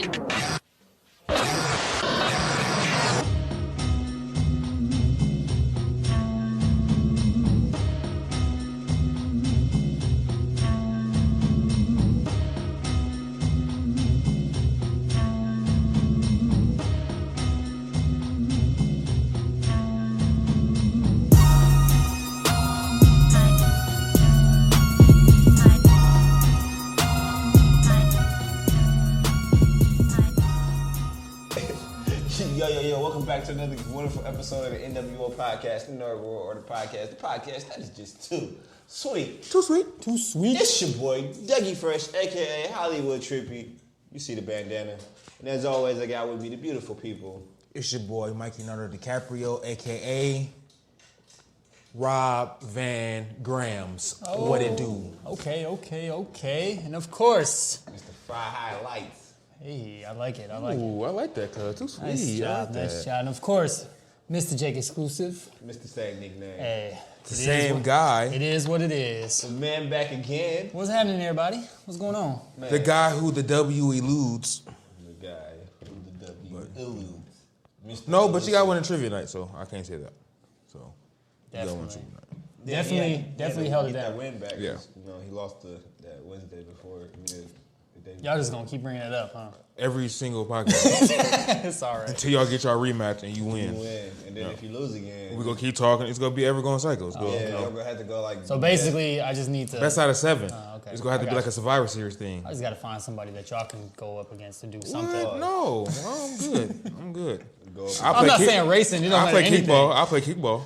Yo, welcome back to another wonderful episode of the NWO podcast, the NERDvivor, or the podcast that is just too sweet. Too sweet. Too sweet. It's your boy, Dougie Fresh, a.k.a. Hollywood Trippy. You see the bandana. And as always, I got with me the beautiful people. It's your boy, Mikey Leonardo DiCaprio, a.k.a. Rob Van Grams. Oh, what it do? Okay. And of course, Mr. Fry Highlights. Hey, I like it. Ooh, I like that, cuz. Too sweet. Nice job. And of course, Mr. Jake Xclusive. Mr. Same nickname. Hey. The same guy. It is what it is. The man back again. What's happening, everybody? What's going on? Man. The guy who the W eludes. The guy who the W eludes. Mr. No, but you got one in trivia night, so I can't say that. So, you got one in trivia night. Definitely held it down. That win back. Yeah. You know, he lost that Wednesday before. The day Y'all just gonna keep bringing it up, huh? Every single podcast. It's all right. Until y'all get y'all rematch and you win. You win. And then if you lose again. We're going to keep talking. It's going to be ever going cycles. Yeah, you're going to have to go like. So basically, I just need to. Best out of 7. Okay. It's going to have to be like a Survivor Series thing. I just gotta find somebody that y'all can go up against to do something. What? No, I'm good. I'm good. I'm not saying racing. You don't I play anything. kickball. I play kickball.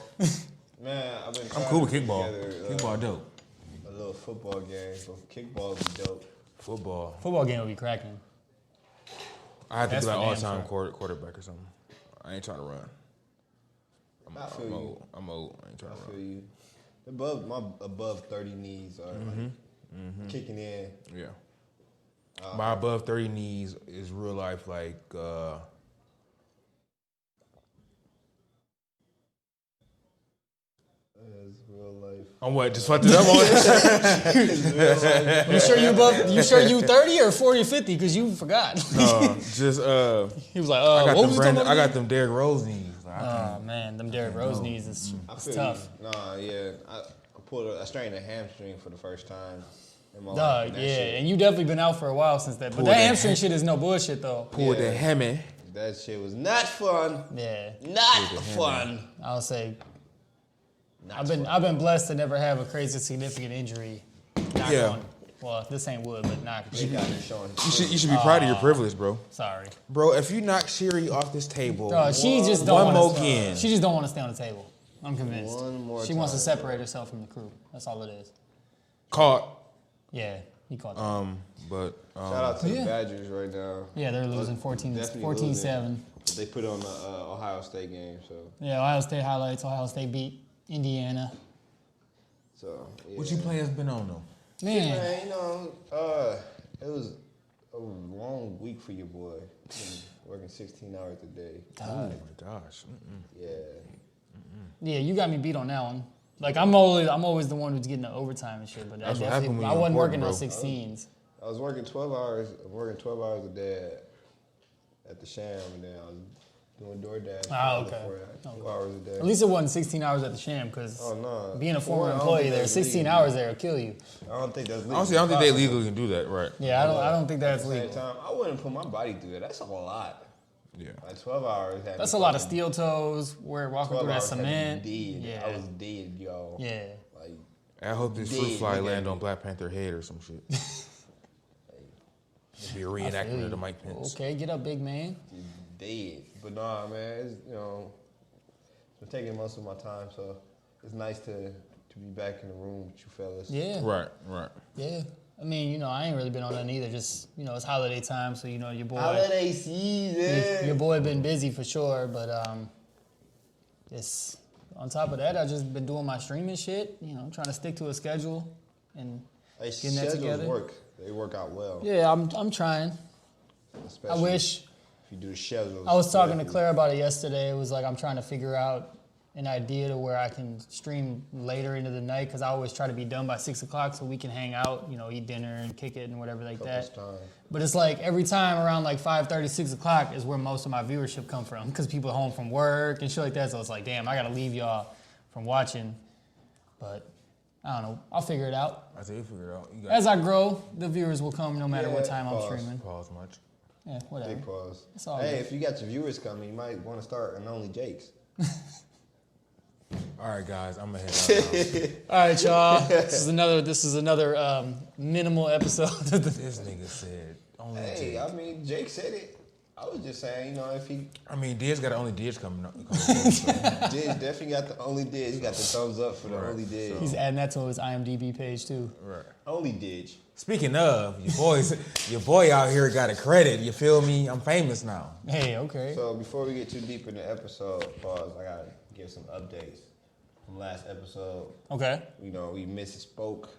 Man, I'm cool with kickball. Kickball dope. A little football game, but kickball would be dope. Football game will be cracking. I have to That's be like for all-time damn quarterback or something. I ain't trying to run. I feel you. I'm old. I ain't trying to run. I feel you. Above 30 knees are like kicking in. Yeah. My above 30 knees is real life like It's real life. I'm what? Just fucked it up on You sure you 30 or 40 or 50? Because you forgot. just He was like, I got them Derrick Rose knees. Like, oh man, them Derrick Rose knees is tough. Nah, yeah. I strained a hamstring for the first time in my life. Dog, yeah, and you definitely been out for a while since that. But that hamstring shit is no bullshit though. Pulled the hammy. That shit was not fun. Yeah. Not fun. I'll say I've been blessed to never have a crazy significant injury. Knock on. Well, this ain't wood, but knock. You should be proud of your privilege, bro. Sorry. Bro, if you knock Sherry off this table, she just don't one more again. She just don't want to stay on the table. I'm convinced. One more she wants to separate herself from the crew. That's all it is. Caught. Yeah, he caught that. Shout out to the Badgers right now. Yeah, they're losing 14-7. They put on the Ohio State game, so. Yeah, Ohio State highlights. Ohio State beat Indiana. So, yeah. What you players been on though? Man, you know, it was a long week for your boy. Working 16 hours a day. Oh my gosh. Yeah. Yeah, you got me beat on that one. Like I'm always the one who's getting the overtime and shit. But That's what happened when I you wasn't important, working bro. those 16s. I was working 12 hours. I'm working 12 hours a day at the Sham, and then I was doing DoorDash. Okay. 2 hours a day. At least it wasn't 16 hours at the Sham, because being a former employee there, 16 hours there will kill you. I don't think that's legal. Honestly, I don't think they legally can do that, right? Yeah, I don't think that's At the same legal. time, I wouldn't put my body through that. That's a lot. Yeah. Like 12 hours. That's a lot of steel toes, walking through that cement. Dead. Yeah. I was dead, y'all. Yeah. Like, I hope this fruit fly land on Black Panther head or some shit. It'd be a reenactment of the Mike Pence. Okay, get up, big man. Dead. But nah, man, it's, it's been taking most of my time, so it's nice to be back in the room with you fellas. Yeah. Right. Yeah. I mean, I ain't really been on that either. Just, it's holiday time, so, your boy. Holiday season. Your boy been busy for sure, but it's on top of that, I just been doing my streaming shit, trying to stick to a schedule and getting that together. Work. They work out well. Yeah, I'm trying. Especially I wish. If you do the schedules. I was talking to Claire about it yesterday. It was like I'm trying to figure out an idea to where I can stream later into the night because I always try to be done by 6 o'clock so we can hang out, eat dinner and kick it and whatever like that. But it's like every time around like 5:30, 6 o'clock is where most of my viewership come from because people are home from work and shit like that. So it's like, damn, I got to leave y'all from watching. But I don't know. I'll figure it out. I say you figure it out. As I grow, the viewers will come no matter what time I'm streaming. Pause much. Yeah, whatever. Big pause. It's all hey, good. if you got your viewers coming, you might want to start an Only Jakes. All right, guys, I'm gonna head out now. All right, y'all. This is another minimal episode. This nigga said only Hey, Jake. I mean, Jake said it. I was just saying, if he... I mean, Diz got the only Diz coming up. Diz definitely got the Only Diz. He got the thumbs up for the Only Diz. He's adding that to his IMDb page too. Right. Only Diz. Speaking of, your boy out here got a credit. You feel me? I'm famous now. Hey, okay. So before we get too deep in the episode, pause, I gotta give some updates from last episode. Okay. We misspoke,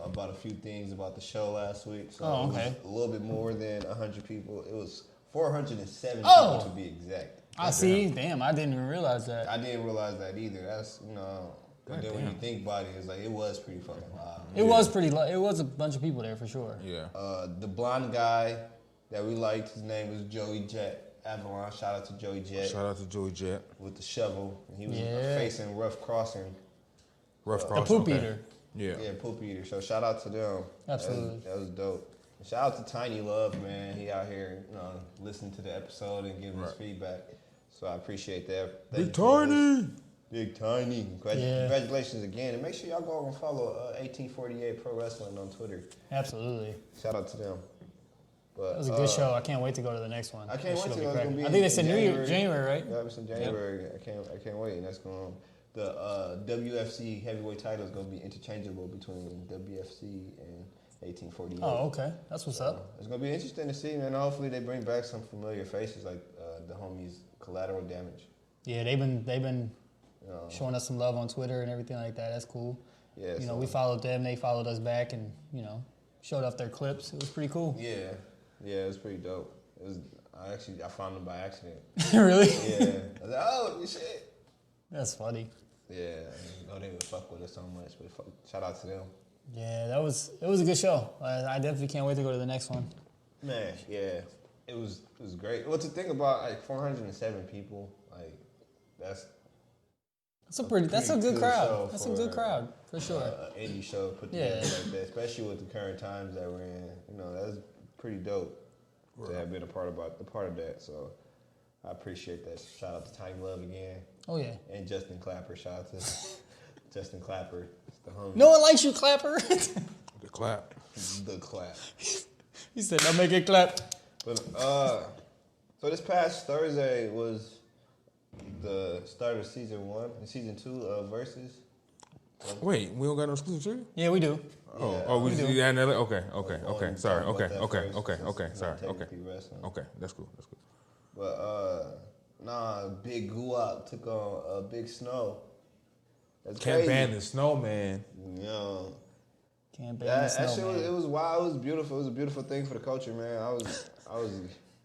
about a few things about the show last week. So Oh, okay. It was a little bit more than 100 people. It was 407 Oh! people to be exact. I see. Damn, I didn't even realize that. I didn't realize that either. That's, and then when you think about it, it's like, it was pretty fucking loud. It was pretty. It was a bunch of people there for sure. Yeah. The blonde guy that we liked, his name was Joey Jet Avalon. Shout out to Joey Jet. Shout out to Joey Jet. With the shovel. He was Yeah. facing Rough Crossing. Rough The Crossing. poop eater. Yeah. Yeah, Poop Eater. So shout out to them. Absolutely. That was dope. And shout out to Tiny Love, man. He out here, listening to the episode and giving his feedback. So I appreciate that. Big Tiny. Big Tiny. Yeah. Congratulations again. And make sure y'all go and follow 1848 Pro Wrestling on Twitter. Absolutely. Shout out to them. But, That was a good show. I can't wait to go to the next one. I can't wait to go. I think they said January. January, right? Yeah, it's in January. Yep. I can't wait. And that's going on. The WFC heavyweight title is going to be interchangeable between WFC and 1848. Oh, okay. That's what's up. It's going to be interesting to see, man. Hopefully they bring back some familiar faces like the homies Collateral Damage. Yeah, they've been showing us some love on Twitter and everything like that. That's cool. Yeah, we followed them. They followed us back and, showed off their clips. It was pretty cool. Yeah, it was pretty dope. I found them by accident. Really? Yeah. I was like, oh, shit. That's funny. Yeah, I didn't know they would fuck with us so much, but shout out to them. Yeah, it was a good show. I definitely can't wait to go to the next one. Man, yeah, it was great. Well, to think about, like 407 people, like that's a good crowd. That's a for, good crowd for sure. An indie show put together like that, especially with the current times that we're in. That's pretty dope to have been a part of that. So I appreciate that. Shout out to Tiny Love again. Oh yeah. And Justin Clapper. Shout out to Justin Clapper. It's the homie. No one likes you, Clapper. The clap. The clap. He said, "I'll make it clap." But so this past Thursday was the start of season 2 of Verzuz. Wait, we don't got no exclusive trivia? Yeah, we do. We do. Yeah, another. Okay. Sorry. Talk about Okay. that Okay. first, Okay. since Okay. it's Sorry. not Okay. technically wrestling. Okay. That's cool. But Big Guap took on Big Snow. That's Can't crazy. ban the snowman. Yo, Can't ban that the shit snow, was, man. it was wild. It was beautiful. It was a beautiful thing for the culture, man. I was.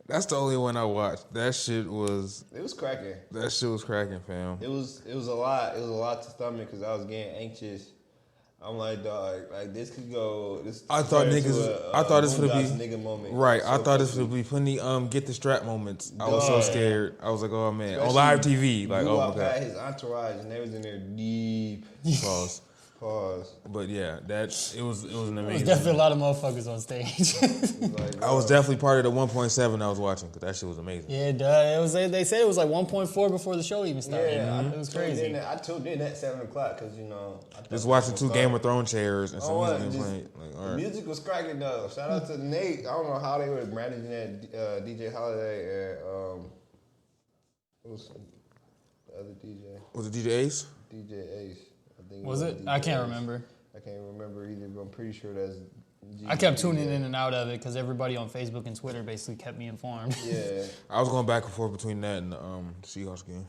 That's the only one I watched. That shit was cracking. cracking, fam. It was a lot. It was a lot to stomach because I was getting anxious. I'm like, dog, like this could go. I thought this would be nigga moment. right. So I thought this quickly. would be plenty get the strap moments. I was so Dog. scared. I was like, oh man, on Especially live TV, like oh my Guap god. had his entourage and they was in there deep. Pause. But yeah, it was an There was amazing. definitely a lot of motherfuckers on stage. Like, I was definitely part of the 1.7 I was watching because that shit was amazing. Yeah, it was. They said it was like 1.4 before the show even started. Yeah, It was crazy. I tuned in at 7 o'clock because I thought Just watching it two was Game fun. of Thrones chairs and some Oh, music just- playing. Like, all The right. music was cracking though. Shout out to Nate. I don't know how they were managing that DJ Holiday and what was the other DJ? Was it DJ Ace? DJ Ace. I think Was it? DJ I can't Ace. remember. I can't remember either, but I'm pretty sure that's. I kept tuning in and out of it because everybody on Facebook and Twitter basically kept me informed. Yeah. I was going back and forth between that and the Seahawks game.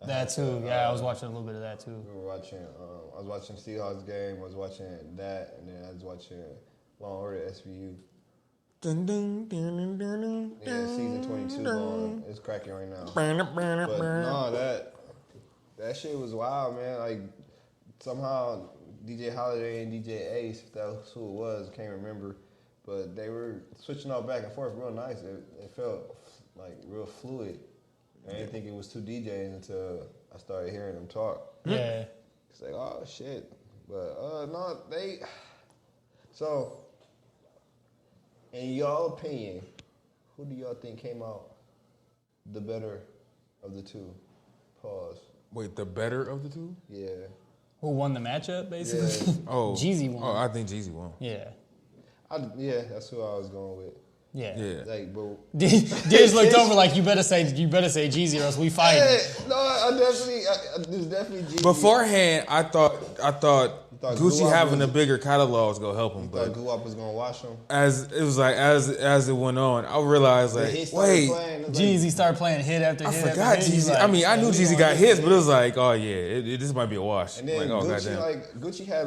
That too. Yeah, I was watching a little bit of that too. We were watching. I was watching Seahawks game. I was watching that, and then I was watching Law and Order SVU. Yeah, season 22 going. It's cracking right now. But no, that shit was wild, man. Like somehow DJ Holiday and DJ Ace, if that's who it was, I can't remember. But they were switching off back and forth real nice. It felt like real fluid. I didn't think it was two DJs until I started hearing them talk. Yeah. It's like, oh shit. But no, so in y'all opinion, who do y'all think came out the better of the two? Pause. Wait, the better of the two? Yeah. Who won the matchup, basically? Yeah. Oh. Jeezy won. Oh, I think Jeezy won. Yeah. Yeah, that's who I was going with. Yeah. Yeah. Like, bro. Diz looked over like, you better say Jeezy or else we fight. There's definitely Jeezy. Beforehand, I thought Gucci having a bigger catalog was gonna help him, but Guwap was gonna wash him. as it went on, I realized like, wait, Jeezy started playing hit after I hit. forgot after hit. Jeezy. Like, I mean, I knew Jeezy got hits, but it was like, oh yeah, this might be a wash. And then like, oh, Gucci had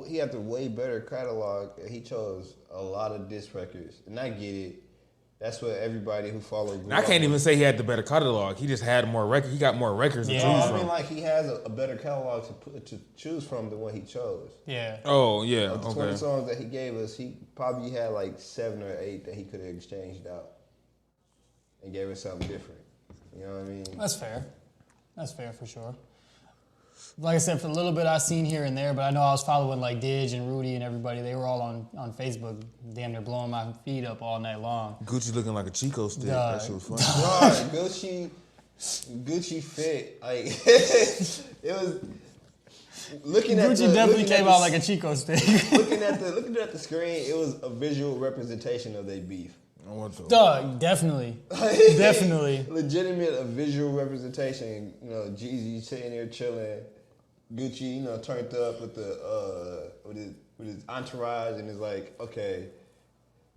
he had the way better catalog. He chose a lot of diss records, and I get it. That's what everybody who followed. I can't even say he had the better catalog. He just had more records. He got more records to choose from. I mean, like he has a better catalog to choose from than what he chose. Yeah. Oh yeah. Of the 20 songs that he gave us, he probably had like 7 or 8 that he could have exchanged out and gave us something different. You know what I mean? That's fair. That's fair for sure. Like I said, for a little bit I seen here and there, but I know I was following like Didge and Rudy and everybody. They were all on Facebook, damn near blowing my feed up all night long. Gucci looking like a Chico stick. That shit was funny. God, Gucci fit. Like it was looking at Gucci definitely came out like a Chico stick. looking at the screen, it was a visual representation of their beef. Dog, definitely. Definitely. Legitimate, a visual representation. You know, Jeezy sitting there chilling. Gucci, you know, turned up with with his entourage, and it's like, okay,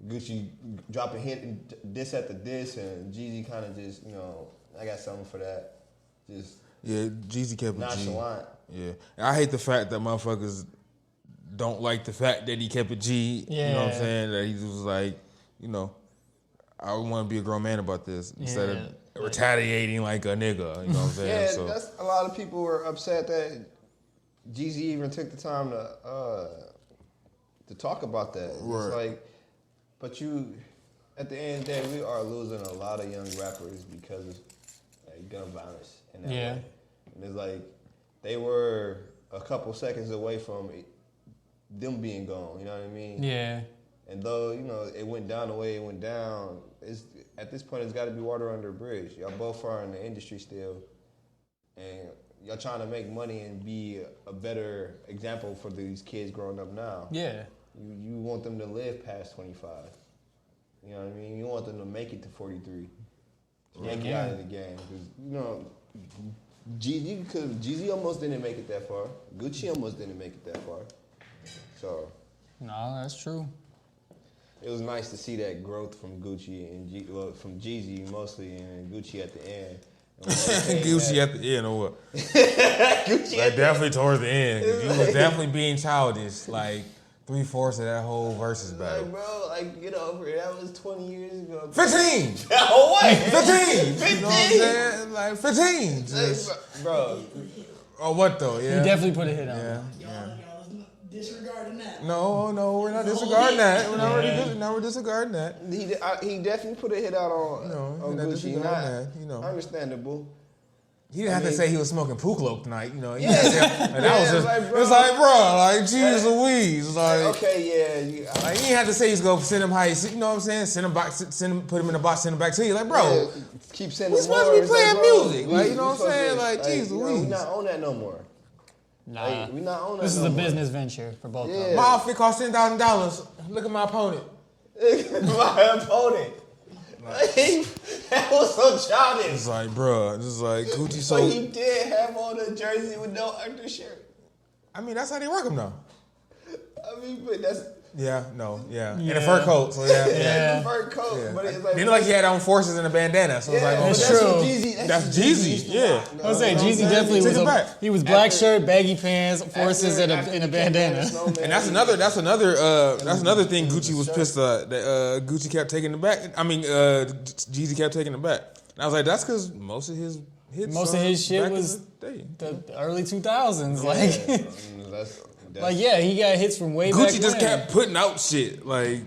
Gucci dropping hit and diss at the diss, and Jeezy kind of just, you know, I got something for that. Just Jeezy kept nonchalant. it G. Yeah, and I hate the fact that motherfuckers don't like the fact that he kept it G. Yeah. You know what I'm saying? That he was like, you know, I want to be a grown man about this instead of retaliating like a nigga. You know what I'm saying? Yeah, so that's a lot of people were upset that Jeezy even took the time to talk about that. Right. It's like, but at the end of the day, we are losing a lot of young rappers because of like, gun violence in that way. And it's like they were a couple seconds away from them being gone. You know what I mean? Yeah. And though, you know, it went down the way it went down, at this point, it's got to be water under a bridge. Y'all both are in the industry still, and y'all trying to make money and be a better example for these kids growing up now. Yeah. You want them to live past 25. You know what I mean? You want them to make it to 43. To make it out of the game. Because, you know, Jeezy almost didn't make it that far. Gucci almost didn't make it that far. So. No, that's true. It was nice to see that growth from Gucci and from Jeezy mostly, and Gucci at the end. Gucci at the end or what? Gucci like definitely towards the end. You was definitely being childish, like 3/4 of that whole Verzuz battle. Like, bro, like get over it. That was 20 years ago. 15. Oh wait, 15. 15. You know what I'm saying? Like 15. Just, like, bro. Oh what though? Yeah. You definitely put a hit on. Yeah. Y'all disregarding that. No, we're not disregarding that. We're disregarding that. He definitely put a hit out on Gucci. Understandable. He didn't have to say he was smoking Puklo tonight, you know. Yeah. And that was just, it's like, bro, like, jeez Louise. Like, okay, yeah. Like, he didn't have to say he's going to send him how he, you know what I'm saying? Send him back, put him in the box, send him back to you. Like, bro, yeah, keep sending we supposed to be playing music. Bro, like, you know what I'm saying? Like, jeez Louise. We not on that no more. Nah. Like, we not on that This is no a more. business venture for both of them. My outfit cost $10,000. Look at my opponent. My opponent. That was so childish. It's like, bro, it's like Gucci so. But he did have on a jersey with no undershirt. I mean, that's how they work him though. I mean, but Yeah, no, yeah. In a fur coat, so yeah. Yeah, fur coat. Yeah. But it's like, Didn't like he had on forces and a bandana, so it's like, oh, that's that's true. what Jeezy. That's Jeezy, yeah. I was saying Jeezy definitely Take was it back. he was black shirt, baggy pants, forces, and a bandana. And that's another thing Gucci was pissed at. That Gucci kept taking it back. I mean, Jeezy kept taking it back. And I was like, that's because most of his hits. Most of his shit back in was the day. the early 2000s. Like, That's like yeah, he got hits from way back Gucci just when. kept putting out shit. Like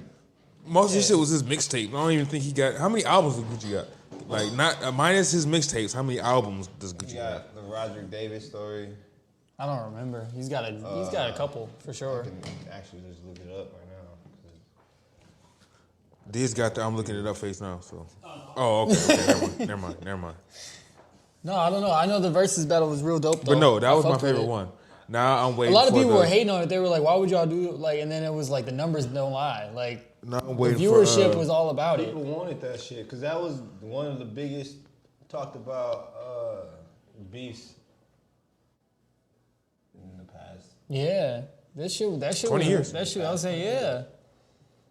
most of his shit was his mixtape. I don't even think he got. How many albums did Gucci got? Like not minus his mixtapes. How many albums does Gucci got? got the Roger Davis story. I don't remember. He's got a couple for sure. I can actually just look it up right now. Diz got the. I'm looking it up face now. So. Oh, okay. Never mind. No, I don't know. I know the Verzuz battle was real dope though. But no, that I was my fucked with favorite it. one. Now I'm waiting. A lot of for people the, were hating on it. They were like, "Why would y'all do it?" Like, and then it was like the numbers don't lie. Like, Now I'm the waiting viewership for, was all about it. People wanted that shit because that was one of the biggest talked about beefs in the past. Yeah, that shit 20 was, years. That shit, I was saying, yeah.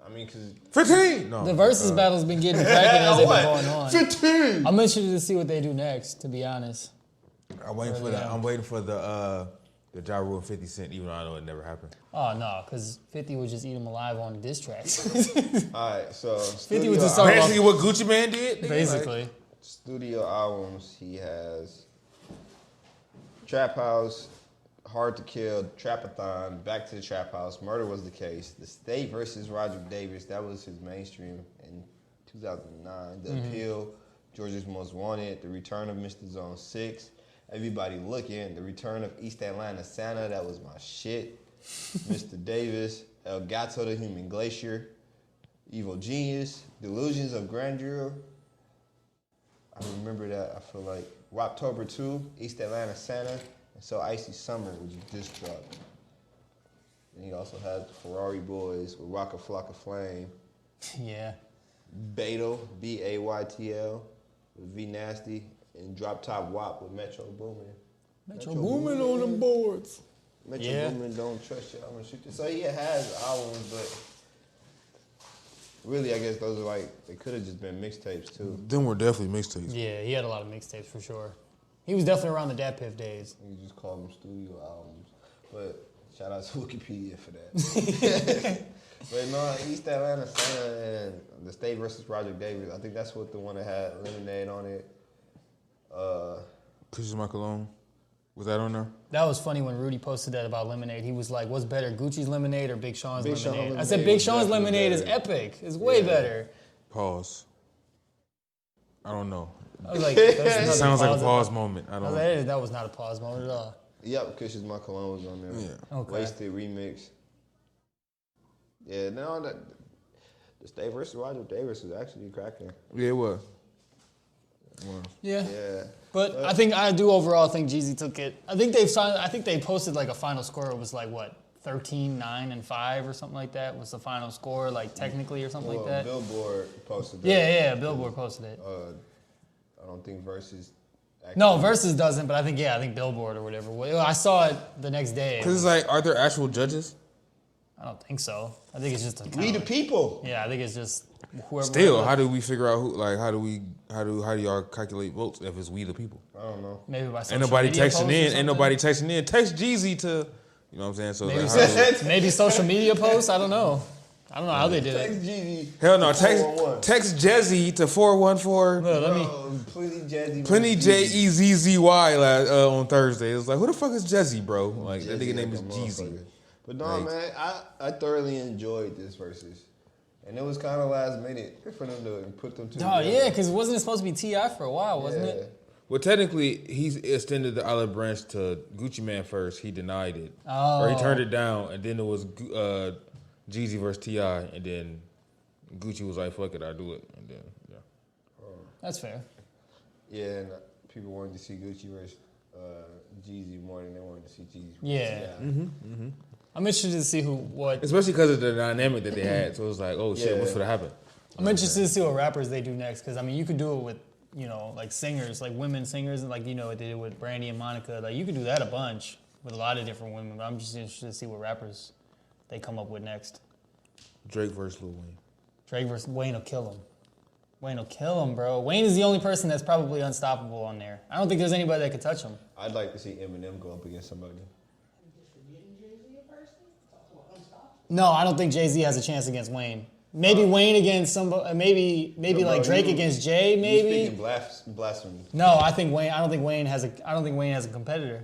I mean, because 15. No, The Verzuz battle's been getting cracking as they've been going on. 15. I'm interested to see what they do next. To be honest, I'm waiting for that. I'm waiting for the Ja Rule and 50 Cent, even though I know it never happened. oh no, because 50 would just eat him alive on the diss tracks. All right, so 50 was just talking Basically, what Gucci Man did. nigga, Basically, like, studio albums. He has Trap House, Hard to Kill, Trapathon, Back to the Trap House, Murder Was the Case, The State versus Roger Davis. That was his mainstream in 2009. The Appeal, Georgia's Most Wanted, The Return of Mr. Zone 6. Everybody Looking, The Return of East Atlanta Santa, that was my shit. Mr. Davis, El Gato the Human Glacier, Evil Genius, Delusions of Grandeur. I remember that, I feel like. Woptober 2, East Atlanta Santa, and So Icy Summer, which just dropped. And he also had the Ferrari Boys with Rock a Flock of Flame, yeah. Baytel, Baytl, with V Nasty, and Drop Top Wop with Metro Boomin. Metro Boomin on them boards. Metro Yeah. Boomin, Don't Trust You, I'm gonna shoot you. So he has albums, but really, I guess those are like, they could have just been mixtapes too. them were definitely mixtapes. Yeah, he had a lot of mixtapes for sure. He was definitely around the Dat Piff days. You just call them studio albums. But shout out to Wikipedia for that. But no, East Atlanta Santa and The State versus Roger Davis, I think that's what the one that had Lemonade on it. Pictures of my cologne. Was that on there? That was funny when Rudy posted that about Lemonade. He was like, what's better, Gucci's Lemonade or Big Sean's Big Sean Lemonade? I Lemonade said, Big was Sean's definitely Lemonade is better. epic. It's way Yeah. better. Pause. I don't know. I was like, It sounds like a pause moment. I I don't was know. like, hey, that was not a pause moment at all. Yep, Cushions My Cologne was on there. Yeah. Okay. Wasted remix. Yeah, no, that The State versus Roger Davis was actually cracking. Yeah, it was. Yeah. Yeah. But I do overall think Jeezy took it. I think they posted like a final score. It was like what, 13, 9, and 5 or something like that was the final score, like technically or something Well, like that. Billboard posted that. Yeah, Billboard posted it. I don't think Versus. No, Verzuz doesn't, but I think Billboard or whatever. Well, I saw it the next day. Because it's like, are there actual judges? I don't think so. I think it's just a We the people. Yeah, I think it's just whoever. Still, how do we figure out who? Like, how do y'all calculate votes if it's we the people? I don't know. Maybe by Ain't social nobody media texting posts or in. Ain't something? nobody texting in. Text Jeezy to, you know what I'm saying? So Maybe, like, how do maybe social media posts. I don't know how they did Text it. Jeezy. hell no, 411. text Jezzy to 414. Look, let me. Plenty Jazzy. Plenty Jezzy on Thursday. It was like, who the fuck is Jezzy, bro? Like that nigga name is Jeezy. But no, Like- man, I thoroughly enjoyed this Versus. And it was kind of last minute for them to put them two Oh together. yeah, because wasn't it supposed to be T.I. for a while, wasn't Yeah. it? Well, technically, he's extended the olive branch to Gucci Man first. He denied it, Oh. or he turned it down, and then it was Jeezy versus T.I., and then Gucci was like, "Fuck it, I do it," and then yeah. That's fair. Yeah, and people wanted to see Gucci versus Jeezy more than they wanted to see Jeezy. Yeah. I'm interested to see what. Especially because of the dynamic that they had. So it was like, oh shit, Yeah. what's gonna happen? I'm interested to see what rappers they do next, because I mean, you could do it with like singers, like women singers, and like what they did with Brandy and Monica. Like you could do that a bunch with a lot of different women. But I'm just interested to see what rappers they come up with next. Drake versus Lil Wayne. Drake versus Wayne will kill him. Wayne will kill him, bro. Wayne is the only person that's probably unstoppable on there. I don't think there's anybody that could touch him. I'd like to see Eminem go up against somebody. No, I don't think Jay-Z has a chance against Wayne. Maybe Wayne against somebody. Maybe like Drake against Jay. Maybe. You're speaking blasphemy. No, I don't think Wayne has a competitor.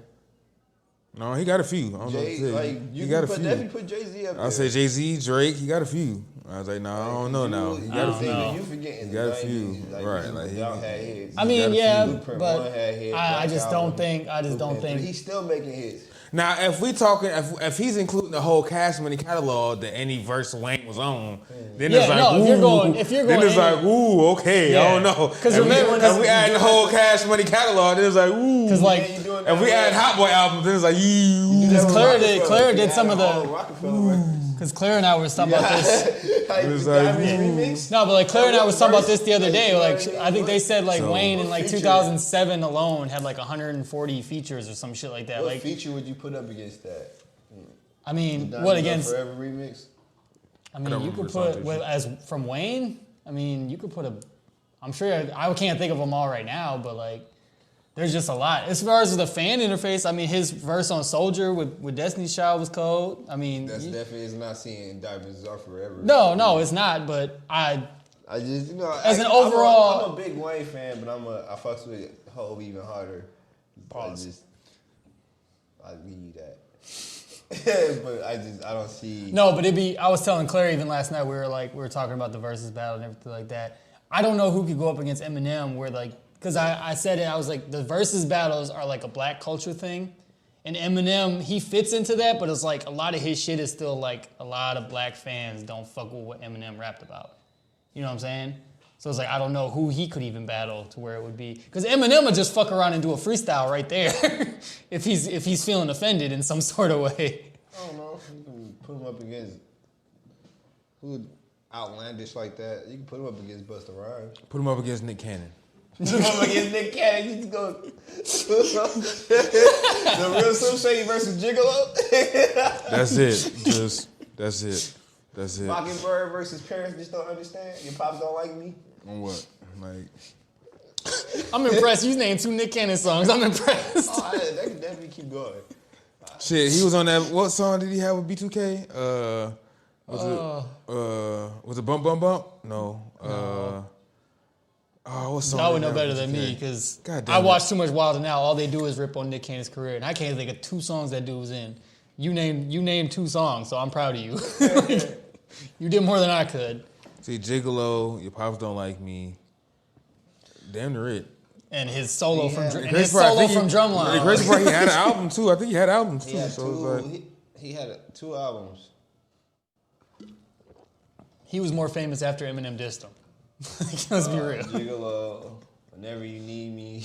No, he got a few. I don't know what to tell you. You got a few. Definitely put Jay-Z up there. I say Jay-Z, Drake, he got a few. I was like, nah, I don't know now. He got a few. You forgetting He got a few. Right. Like y'all had hits. I mean, yeah, Blueprint but One had hits, I just don't Blueprint think. He's still making hits. Now, if we talking, if he's including the whole Cash Money catalog that any verse Wayne was on, then it's like, ooh. If you're going, then it's like, ooh, okay, Yeah. I don't know. Because remember, if we add the whole Cash Money catalog, then it's like, ooh. Because like, if we add Hot Boy albums, then it's like, ooh. because Claire did some of the. Rockefeller records. Because Claire and I were talking about this. Like, was the like, Diamonds remix? No, but like Claire and I was talking about this the other day. Like, Like I think they said like So- Wayne in like What feature? 2007 alone had like 140 features or some shit like that. What Like feature would you put up against that? I mean, Diamonds what Are against? Forever remix? I mean, don't you could remember put the song as from Wayne. I mean, you could put a. I'm sure I can't think of them all right now, but like, there's just a lot. As far as the fan interface, I mean, his verse on Soldier with Destiny's Child was cold. I mean, That's definitely is not seeing Diamonds Are Forever. no, it's not. But I just, As an overall- I'm a big Wayne fan, but I fucks with Hov even harder. Pause. I give you that. But I don't see. No, but I was telling Claire even last night, we were talking about the Verzuz Battle and everything like that. I don't know who could go up against Eminem where like, because I said it, I was like, the Verzuz battles are like a black culture thing. And Eminem, he fits into that, but it's like a lot of his shit is still like a lot of black fans don't fuck with what Eminem rapped about. You know what I'm saying? So it's like, I don't know who he could even battle to where it would be. Because Eminem would just fuck around and do a freestyle right there if he's feeling offended in some sort of way. I don't know. You can put him up against who outlandish like that. You can put him up against Busta Rhymes. Put him up against Nick Cannon. Put him up against Nick Cannon. You just go. The real Slim Shady versus Gigolo. That's it. That's it. Mockingbird versus Parents Just Don't Understand. Your pops don't like me. On what? Like, I'm impressed. You named 2 Nick Cannon songs. I'm impressed. Oh, that can definitely keep going. shit, he was on that. What song did he have with B2K? Was it Bump Bump Bump? No. What song? Y'all would did know he better have than with me B2K? because God damn I it. watch too much Wild 'N Out. All they do is rip on Nick Cannon's career, and I can't think of 2 songs that dude was in. You named 2 songs, so I'm proud of you. You did more than I could. See, Gigolo, Your Pops Don't Like Me. Damn near it. And his solo from The and crazy his part, I solo think from The Drumline. crazy part, he had an album too. I think he had albums too. He had so it's like, he had 2 albums. He was more famous after Eminem dissed him. Let's be real. Gigolo, Whenever You Need Me.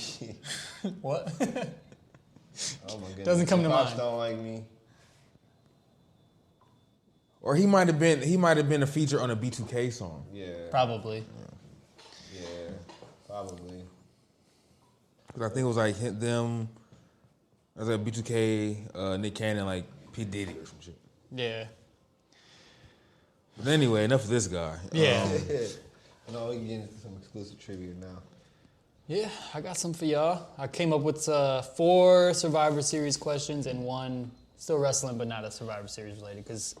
What? Oh my goodness. Doesn't come to Your Pops mind. Don't Like Me. or he might have been a feature on a B2K song. Yeah. Probably. Yeah. Probably. Cause I think it was like them. It was like B2K, Nick Cannon, like P Diddy or some shit. Yeah. But anyway, enough of this guy. Yeah. No, we can get into some exclusive trivia now. Yeah, I got some for y'all. I came up with 4 Survivor Series questions and 1 still wrestling, but not a Survivor Series related, because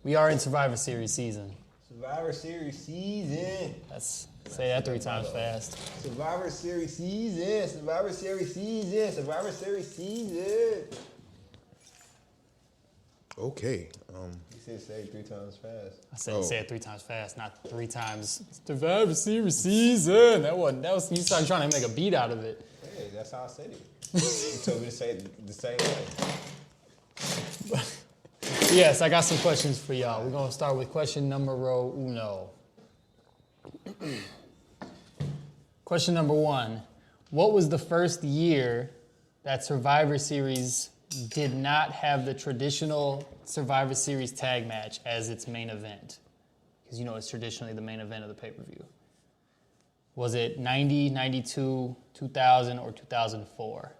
we are in Survivor Series season. Survivor Series season. Let's say that 3 times fast. Survivor Series season. Survivor Series season. Survivor Series season. Okay. You said say it 3 times fast. I said say it 3 times fast, not 3 times Survivor Series season. That was you started trying to make a beat out of it. Hey, that's how I said it. You told me to say it the same way. Yes, I got some questions for y'all. We're gonna start with question number 1. Question number 1. What was the first year that Survivor Series did not have the traditional Survivor Series tag match as its main event? Because you know it's traditionally the main event of the pay-per-view. Was it 90, 92, 2000, or 2004?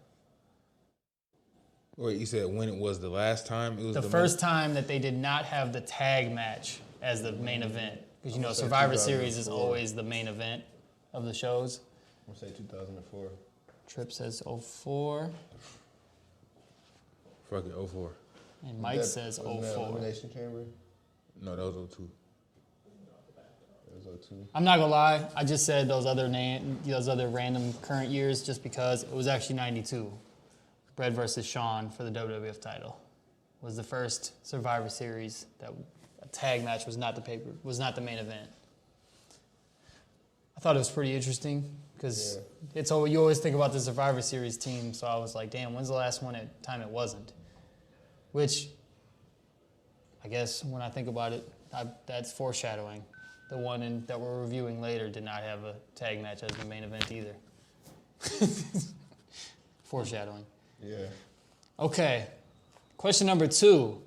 Wait, you said when it was the last time? It was The first time that they did not have the tag match as the main event. Because, I'm gonna say Survivor Series is 2004. always the main event of the shows. I'm gonna say 2004. Trip says 04, Fuck it, 04. and Mike says Wasn't that 04. Elimination Chamber? No, that was 02. It was 02. I'm not gonna lie, I just said those other random current years just because it was actually 92. Brett versus Sean for the WWF title was the first Survivor Series that a tag match was not the main event. I thought it was pretty interesting because you always think about the Survivor Series team, so I was like, damn, when's the last time it wasn't? Which, I guess when I think about it, that's foreshadowing. The one that we're reviewing later did not have a tag match as the main event either. Foreshadowing. Yeah. Okay, question number 2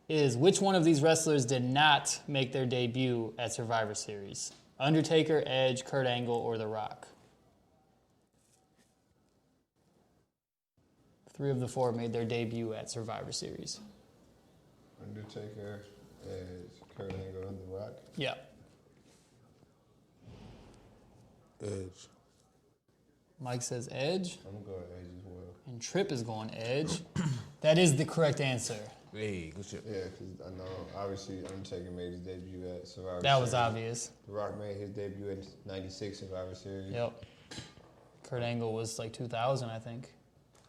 is which one of these wrestlers did not make their debut at Survivor Series? Undertaker, Edge, Kurt Angle, or The Rock? 3 of the 4 made their debut at Survivor Series. Undertaker, Edge, Kurt Angle, and The Rock. Yeah. Edge. Mike says Edge, I'm gonna go with Edge as well. and Tripp is going Edge. That is the correct answer. Hey, good shit. Yeah, because I know obviously Undertaker made his debut at Survivor Series. That was obvious. The Rock made his debut in '96 Survivor Series. Yep. Kurt Angle was like 2000, I think,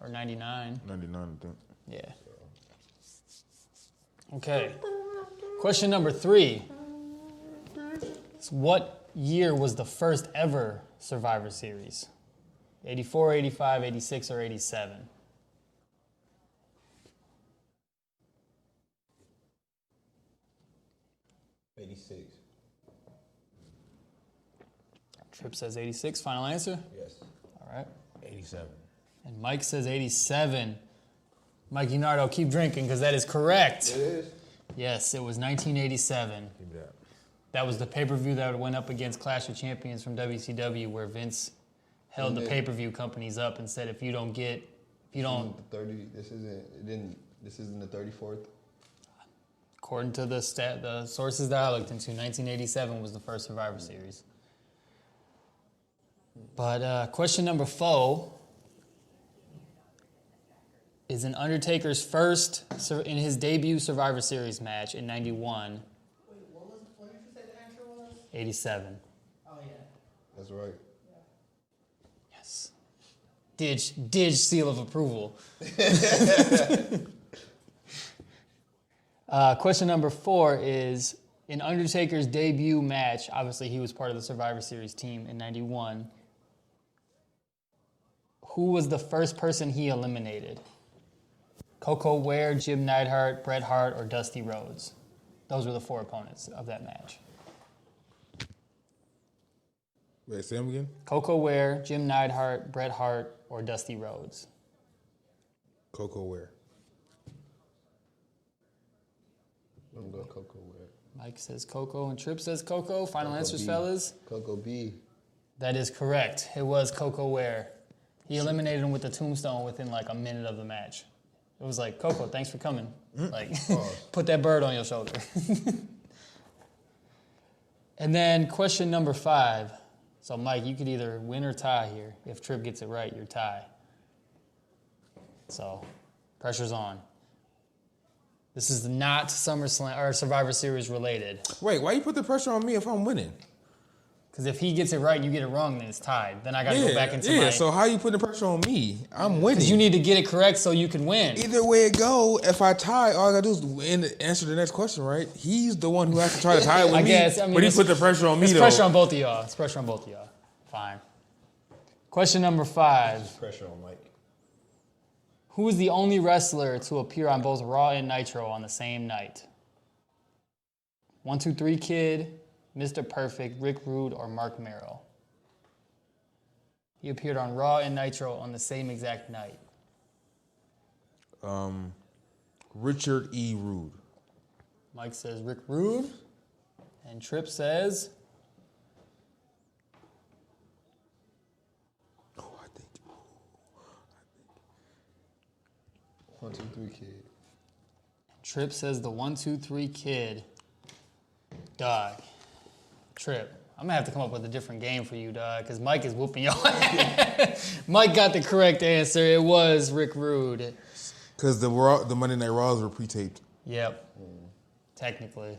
or 99. 99, I think. Yeah. Okay. Question number 3. So what year was the first ever Survivor Series? 84, 85, 86, or 87? '86. Tripp says 86. Final answer? Yes. All right. 87. And Mike says 87. Mikey Nardo, keep drinking because that is correct. It is. Yes, it was 1987. Give me that. That was the pay-per-view that went up against Clash of Champions from WCW where Vince held the pay-per-view companies up and said if you don't This isn't the 34th. according to the sources that I looked into, 1987 was the first Survivor Series. But question number 4 is in Undertaker's first, in his debut Survivor Series match in 91, Wait, what did you say the answer was? 87. Oh, yeah. That's right. Yes. Didge seal of approval. Question number 4 is, in Undertaker's debut match, obviously he was part of the Survivor Series team in 91, who was the first person he eliminated? Coco Ware, Jim Neidhart, Bret Hart, or Dusty Rhodes? Those were the 4 opponents of that match. Wait, say him again? Coco Ware, Jim Neidhart, Bret Hart, or Dusty Rhodes? Coco Ware. I'm gonna go Coco Ware. Mike says Coco and Tripp says Coco. Final Coco answers, B. fellas? Coco B. That is correct. It was Coco Ware. He eliminated him with the tombstone within like a minute of the match. It was like, Coco, thanks for coming. Like, put that bird on your shoulder. And then question number 5. So, Mike, you could either win or tie here. If Tripp gets it right, you're tie. So, pressure's on. This is not SummerSlam or Survivor Series related. Wait, why you put the pressure on me if I'm winning? Because if he gets it right and you get it wrong, then it's tied. Then I got to go back into my... so how you putting the pressure on me? I'm winning. Because you need to get it correct so you can win. Either way it go, if I tie, all I gotta do is answer the next question, right? He's the one who has to try to tie it with me. But he put the pressure on me, It's though. pressure on both of y'all. It's pressure on both of y'all. Fine. Question number 5. Pressure on Mike. Who is the only wrestler to appear on both Raw and Nitro on the same night? 1, 2, 3 Kid, Mr. Perfect, Rick Rude, or Mark Merrill? He appeared on Raw and Nitro on the same exact night. Richard E. Rude. Mike says Rick Rude, and Tripp says... Oh, I think. 1, 2, 3 Kid. Tripp says the 1, 2, 3 Kid. Dog. Trip. I'm gonna have to come up with a different game for you, dog, because Mike is whooping your ass. Mike got the correct answer. It was Rick Rude. Because the Monday Night Raws were pre-taped. Yep. Technically,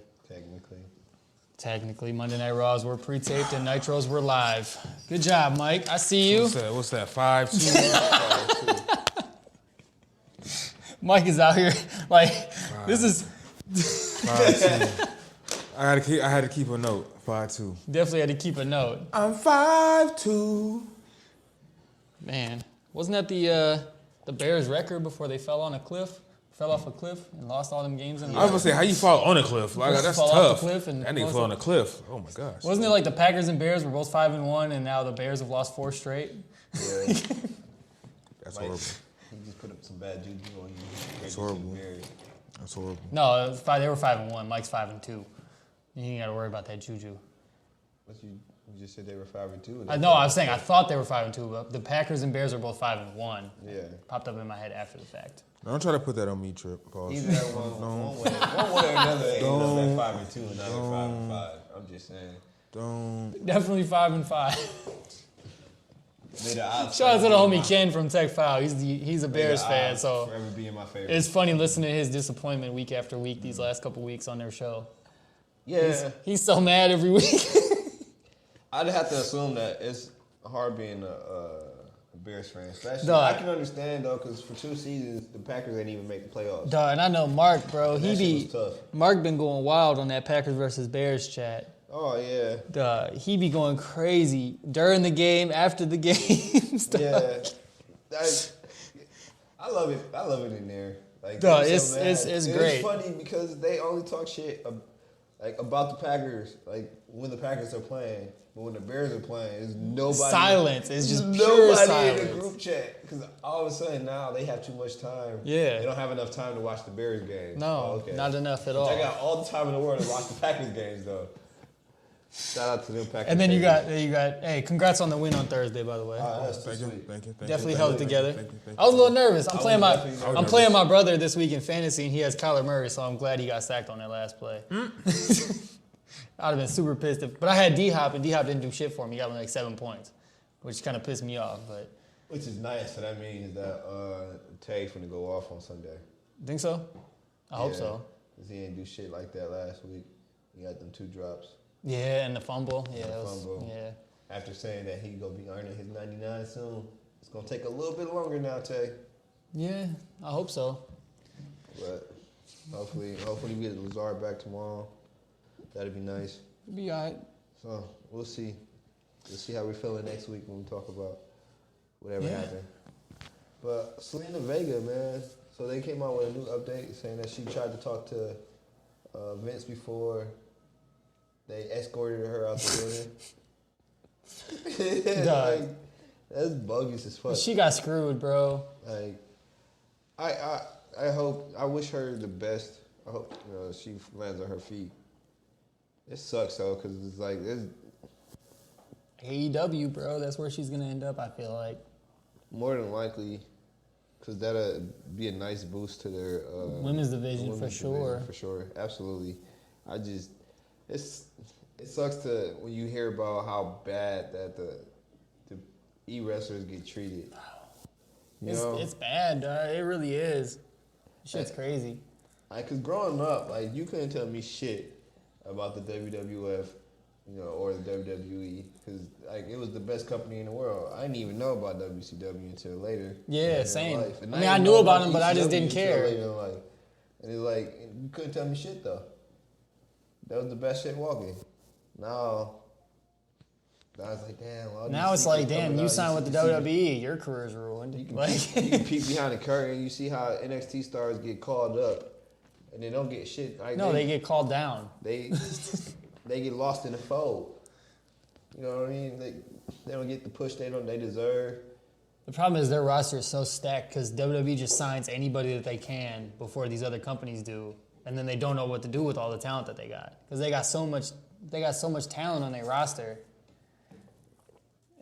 Monday Night Raws were pre-taped and Nitros were live. Good job, Mike. I see you. What's that? 5-2? Mike is out here like, this is... 5-2. I had to keep a note. 5-2. Definitely had to keep a note. I'm 5-2. Man, wasn't that the Bears record before they fell off a cliff and lost all them games in a row? I was gonna say, how you fall on a cliff? Like, that's fall tough. off the cliff and that nigga fell on a cliff. Oh my gosh. Wasn't it like the Packers and Bears were both 5-1 and now the Bears have lost 4 straight? Yeah. That's horrible. He just put up some bad juju on you. That's horrible. That's horrible. No, they were 5-1. Mike's 5-2. You ain't got to worry about that juju. But you just said they were 5-2. No, I was saying I thought they were 5-2, but the Packers and Bears are both 5-1. Yeah. Popped up in my head after the fact. Don't try to put that on me, Trip. Pause. Either one way or another ended up at 5-2 and now they're 5-5. I'm just saying. Don't. Definitely 5-5. Shout out to the homie Ken from Tech File. He's a Bears fan, so forever being my favorite. It's funny listening to his disappointment week after week these last couple weeks on their show. Yeah. He's so mad every week. I'd have to assume that it's hard being a Bears fan. Especially, Duh. I can understand, though, because for 2 seasons, the Packers didn't even make the playoffs. Duh, and I know Mark, bro. That shit was tough. Mark been going wild on that Packers versus Bears chat. Oh, yeah. Duh, he be going crazy during the game, after the game. Yeah. I love it. I love it in there. Like, Duh, it's so it's great. It's funny because they only talk shit about the Packers, like when the Packers are playing. But when the Bears are playing, there's nobody. Silence. It's just nobody pure silence. in the group chat because all of a sudden now they have too much time. Yeah. They don't have enough time to watch the Bears games. No, not enough at all. They got all the time in the world to watch the Packers games though. Shout out to them Packers. And then you got, hey, congrats on the win on Thursday, by the way. Thank you. Definitely held it together. I was a little nervous. I'm playing my brother this week in fantasy, and he has Kyler Murray, so I'm glad he got sacked on that last play. I'd have been super pissed, but I had D-Hop, and D-Hop didn't do shit for me. He got me like 7 points, which kind of pissed me off. But which is nice, so that means that Tay's going to go off on Sunday. Think so? I hope so. Because he didn't do shit like that last week. He got them 2 drops. Yeah, and the fumble. Yeah, yeah. After saying that he's going to be earning his 99 soon, it's going to take a little bit longer now, Tay. Yeah, I hope so. But hopefully we get Lazard back tomorrow. That'd be nice. It'll be all right. So we'll see. We'll see how we're feeling next week when we talk about whatever happened. But Zelina Vega, man. So they came out with a new update saying that she tried to talk to Vince before they escorted her out the building. Like, that's bogus as fuck. She got screwed, bro. Like, I wish her the best. I hope she lands on her feet. It sucks though, cause it's like AEW, bro. That's where she's gonna end up. I feel like more than likely, cause that'll be a nice boost to their women's division for sure. For sure, absolutely. It sucks when you hear about how bad that the e-wrestlers get treated. It's bad, dog. It really is. Shit's crazy. Cause growing up, like you couldn't tell me shit about the WWF, or the WWE, because like it was the best company in the world. I didn't even know about WCW until later. Yeah, same. I mean, I knew about them, but I just didn't care. Later in life. And it's like you couldn't tell me shit though. That was the best shit walking. Now I was like, damn. Now it's like, damn, you signed with the WWE, your career's ruined. You can peek behind the curtain and you see how NXT stars get called up. And they don't get shit. Like they get called down. They get lost in the fold. You know what I mean? They don't get the push they deserve. The problem is their roster is so stacked because WWE just signs anybody that they can before these other companies do, and then they don't know what to do with all the talent that they got because they got so much talent on their roster.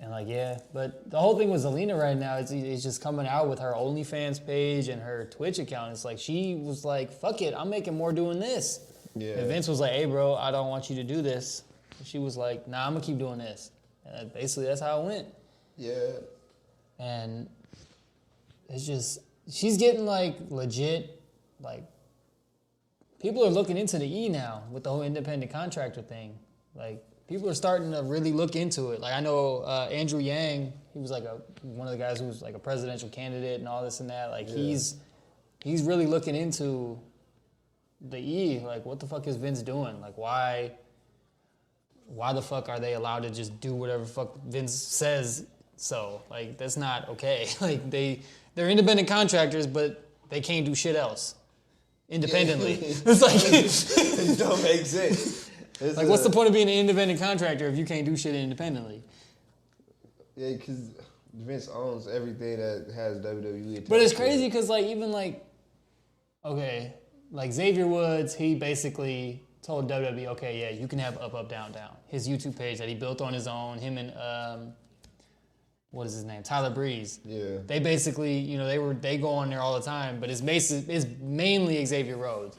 And but the whole thing with Zelina right now is just coming out with her OnlyFans page and her Twitch account. It's like she was like, fuck it, I'm making more doing this. Yeah. And Vince was like, hey, bro, I don't want you to do this. And she was like, nah, I'm going to keep doing this. And basically, that's how it went. Yeah. And it's just, she's getting like legit, like, people are looking into the E now with the whole independent contractor thing. Like, people are starting to really look into it. Like, I know Andrew Yang, he was like one of the guys who was like a presidential candidate and all this and that. Like, he's really looking into the E. Like, what the fuck is Vince doing? Like, why the fuck are they allowed to just do whatever fuck Vince says? So, like, that's not okay. Like, they're independent contractors, but they can't do shit else independently. It's like, It don't make sense. It's like, what's the point of being an independent contractor if you can't do shit independently? Yeah, because Vince owns everything that has WWE attached. But it's crazy because, like, even like, okay, like Xavier Woods, he basically told WWE, okay, yeah, you can have Up, Up, Down, Down. His YouTube page that he built on his own, him and what is his name? Tyler Breeze. Yeah. They basically, you know, they go on there all the time, but it's mainly Xavier Rhodes.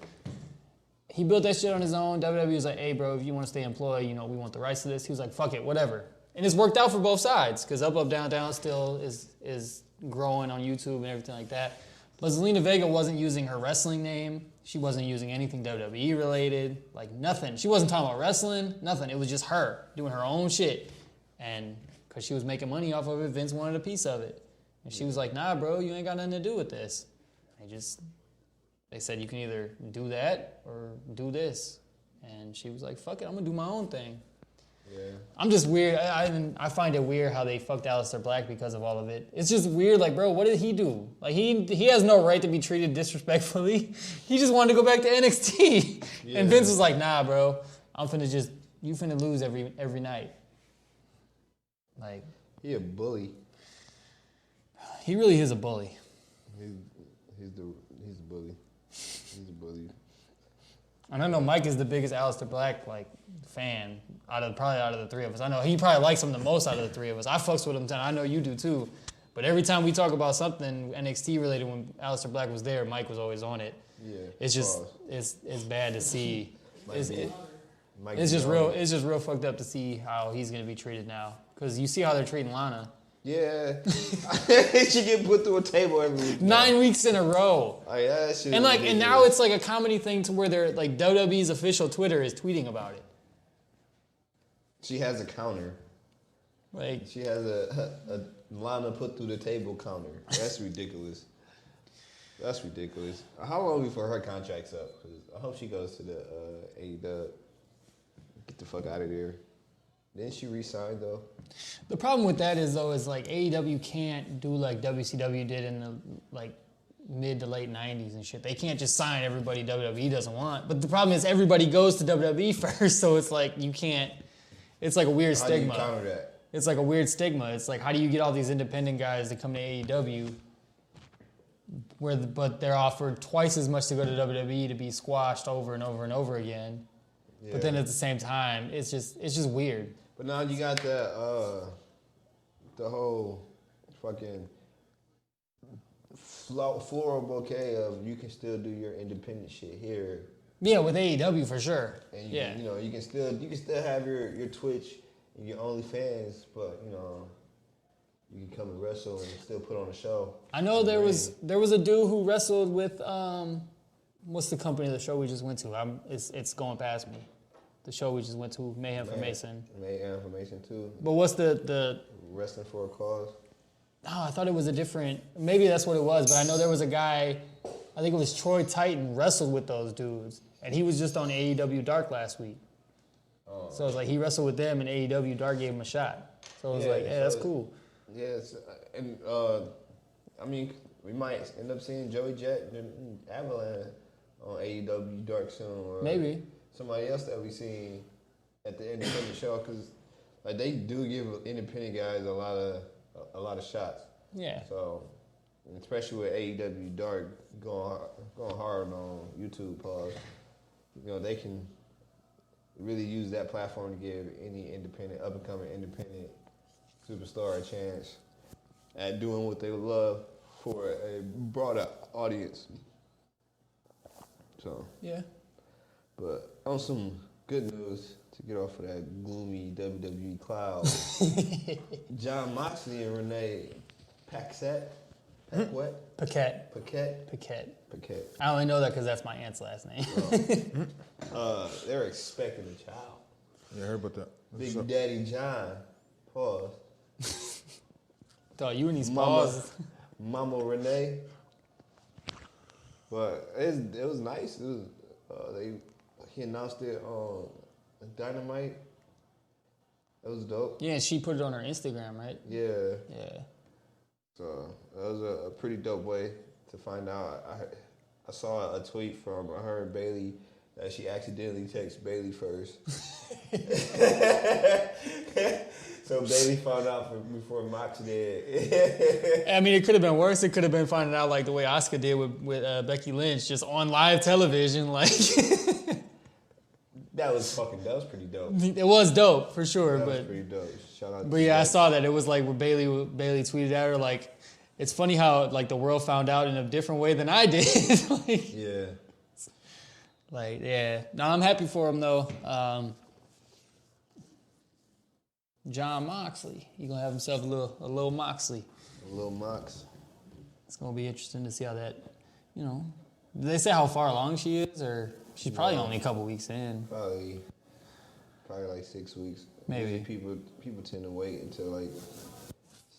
He built that shit on his own. WWE was like, hey, bro, if you want to stay employed, you know, we want the rights to this. He was like, fuck it, whatever. And it's worked out for both sides because Up, Up, Down, Down still is growing on YouTube and everything like that. But Zelina Vega wasn't using her wrestling name. She wasn't using anything WWE related, like nothing. She wasn't talking about wrestling, nothing. It was just her doing her own shit. And because she was making money off of it, Vince wanted a piece of it. And she was like, nah, bro, you ain't got nothing to do with this. They said you can either do that or do this. And she was like, fuck it, I'm going to do my own thing. Yeah. I'm just weird. I find it weird how they fucked Aleister Black because of all of it. It's just weird, like, bro, what did he do? Like, he has no right to be treated disrespectfully. He just wanted to go back to NXT. Yeah. And Vince was like, nah, bro, you finna lose every night. Like, he a bully. He really is a bully. He's a bully. He's a bully. And I know Mike is the biggest Aleister Black fan probably out of the three of us. I know he probably likes him the most out of the three of us. I fucks with him, and I know you do too. But every time we talk about something NXT related, when Aleister Black was there, Mike was always on it. Yeah. It's just it's bad to see. It's just real fucked up to see how he's gonna be treated now. Because you see how they're treating Lana. Yeah. She get put through a table every week. 9 weeks in a row. Oh, yeah, that shit. And now it's like a comedy thing to where they're like WWE's official Twitter is tweeting about it. She has a counter. Like, she has a Lana put through the table counter. That's ridiculous. That's ridiculous. How long before her contract's up? Cause I hope she goes to the AEW. Get the fuck out of there. Didn't she resign though? The problem with that is like AEW can't do like WCW did in the like mid to late 90s and shit. They can't just sign everybody WWE doesn't want. But the problem is everybody goes to WWE first, so it's like you can't. It's like a weird stigma. How do you counter that? It's like a weird stigma. It's like, how do you get all these independent guys to come to AEW but they're offered twice as much to go to WWE to be squashed over and over and over again. Yeah. But then at the same time, it's just weird. But now you got the whole fucking floral bouquet of you can still do your independent shit here. Yeah, with AEW for sure. And you can still have your Twitch and your OnlyFans, but you can come and wrestle and still put on a show. I know there was a dude who wrestled with what's the company of the show we just went to? It's going past me. The show we just went to, Mayhem for Mason. Mayhem for Mason too. But what's the Wrestling for a Cause? Oh, I thought it was a different. Maybe that's what it was. But I know there was a guy. I think it was Troy Titan wrestled with those dudes, and he was just on AEW Dark last week. Oh. So it's like he wrestled with them, and AEW Dark gave him a shot. So it was like, hey, that's cool. Yes, and I mean, we might end up seeing Joey Jet and Avalanche on AEW Dark soon, or maybe somebody else that we seen at the independent show, because like they do give independent guys a lot of shots. Yeah. So, especially with AEW Dark going hard on YouTube, they can really use that platform to give any up and coming independent superstar a chance at doing what they love for a broader audience. So yeah, But on some good news, to get off of that gloomy WWE cloud, Jon Moxley and Renee Paquette. I only know that because that's my aunt's last name. They're expecting a child. Yeah, I heard about that. Big Daddy John. Pause. Dog, you and these pauses. Mama Renee. But it was nice. It was he announced it on Dynamite. It was dope. Yeah, she put it on her Instagram, right? Yeah. Yeah. So that was a pretty dope way to find out. I saw a tweet from her and Bailey that she accidentally texted Bailey first. So Bailey found out before Mox did. I mean, it could have been worse. It could have been finding out like the way Asuka did with Becky Lynch, just on live television. Like that was pretty dope. It was dope for sure. That was pretty dope. Shout out. But yeah, I saw that. It was like where Bailey tweeted at her like, it's funny how like the world found out in a different way than I did. Like, yeah. Like, yeah. No, I'm happy for him though. Jon Moxley. He gonna have himself a little Moxley. A little Mox. It's gonna be interesting to see how that, did they say how far along she is, or she's probably only a couple weeks in? Probably like 6 weeks. Maybe. Usually people tend to wait until like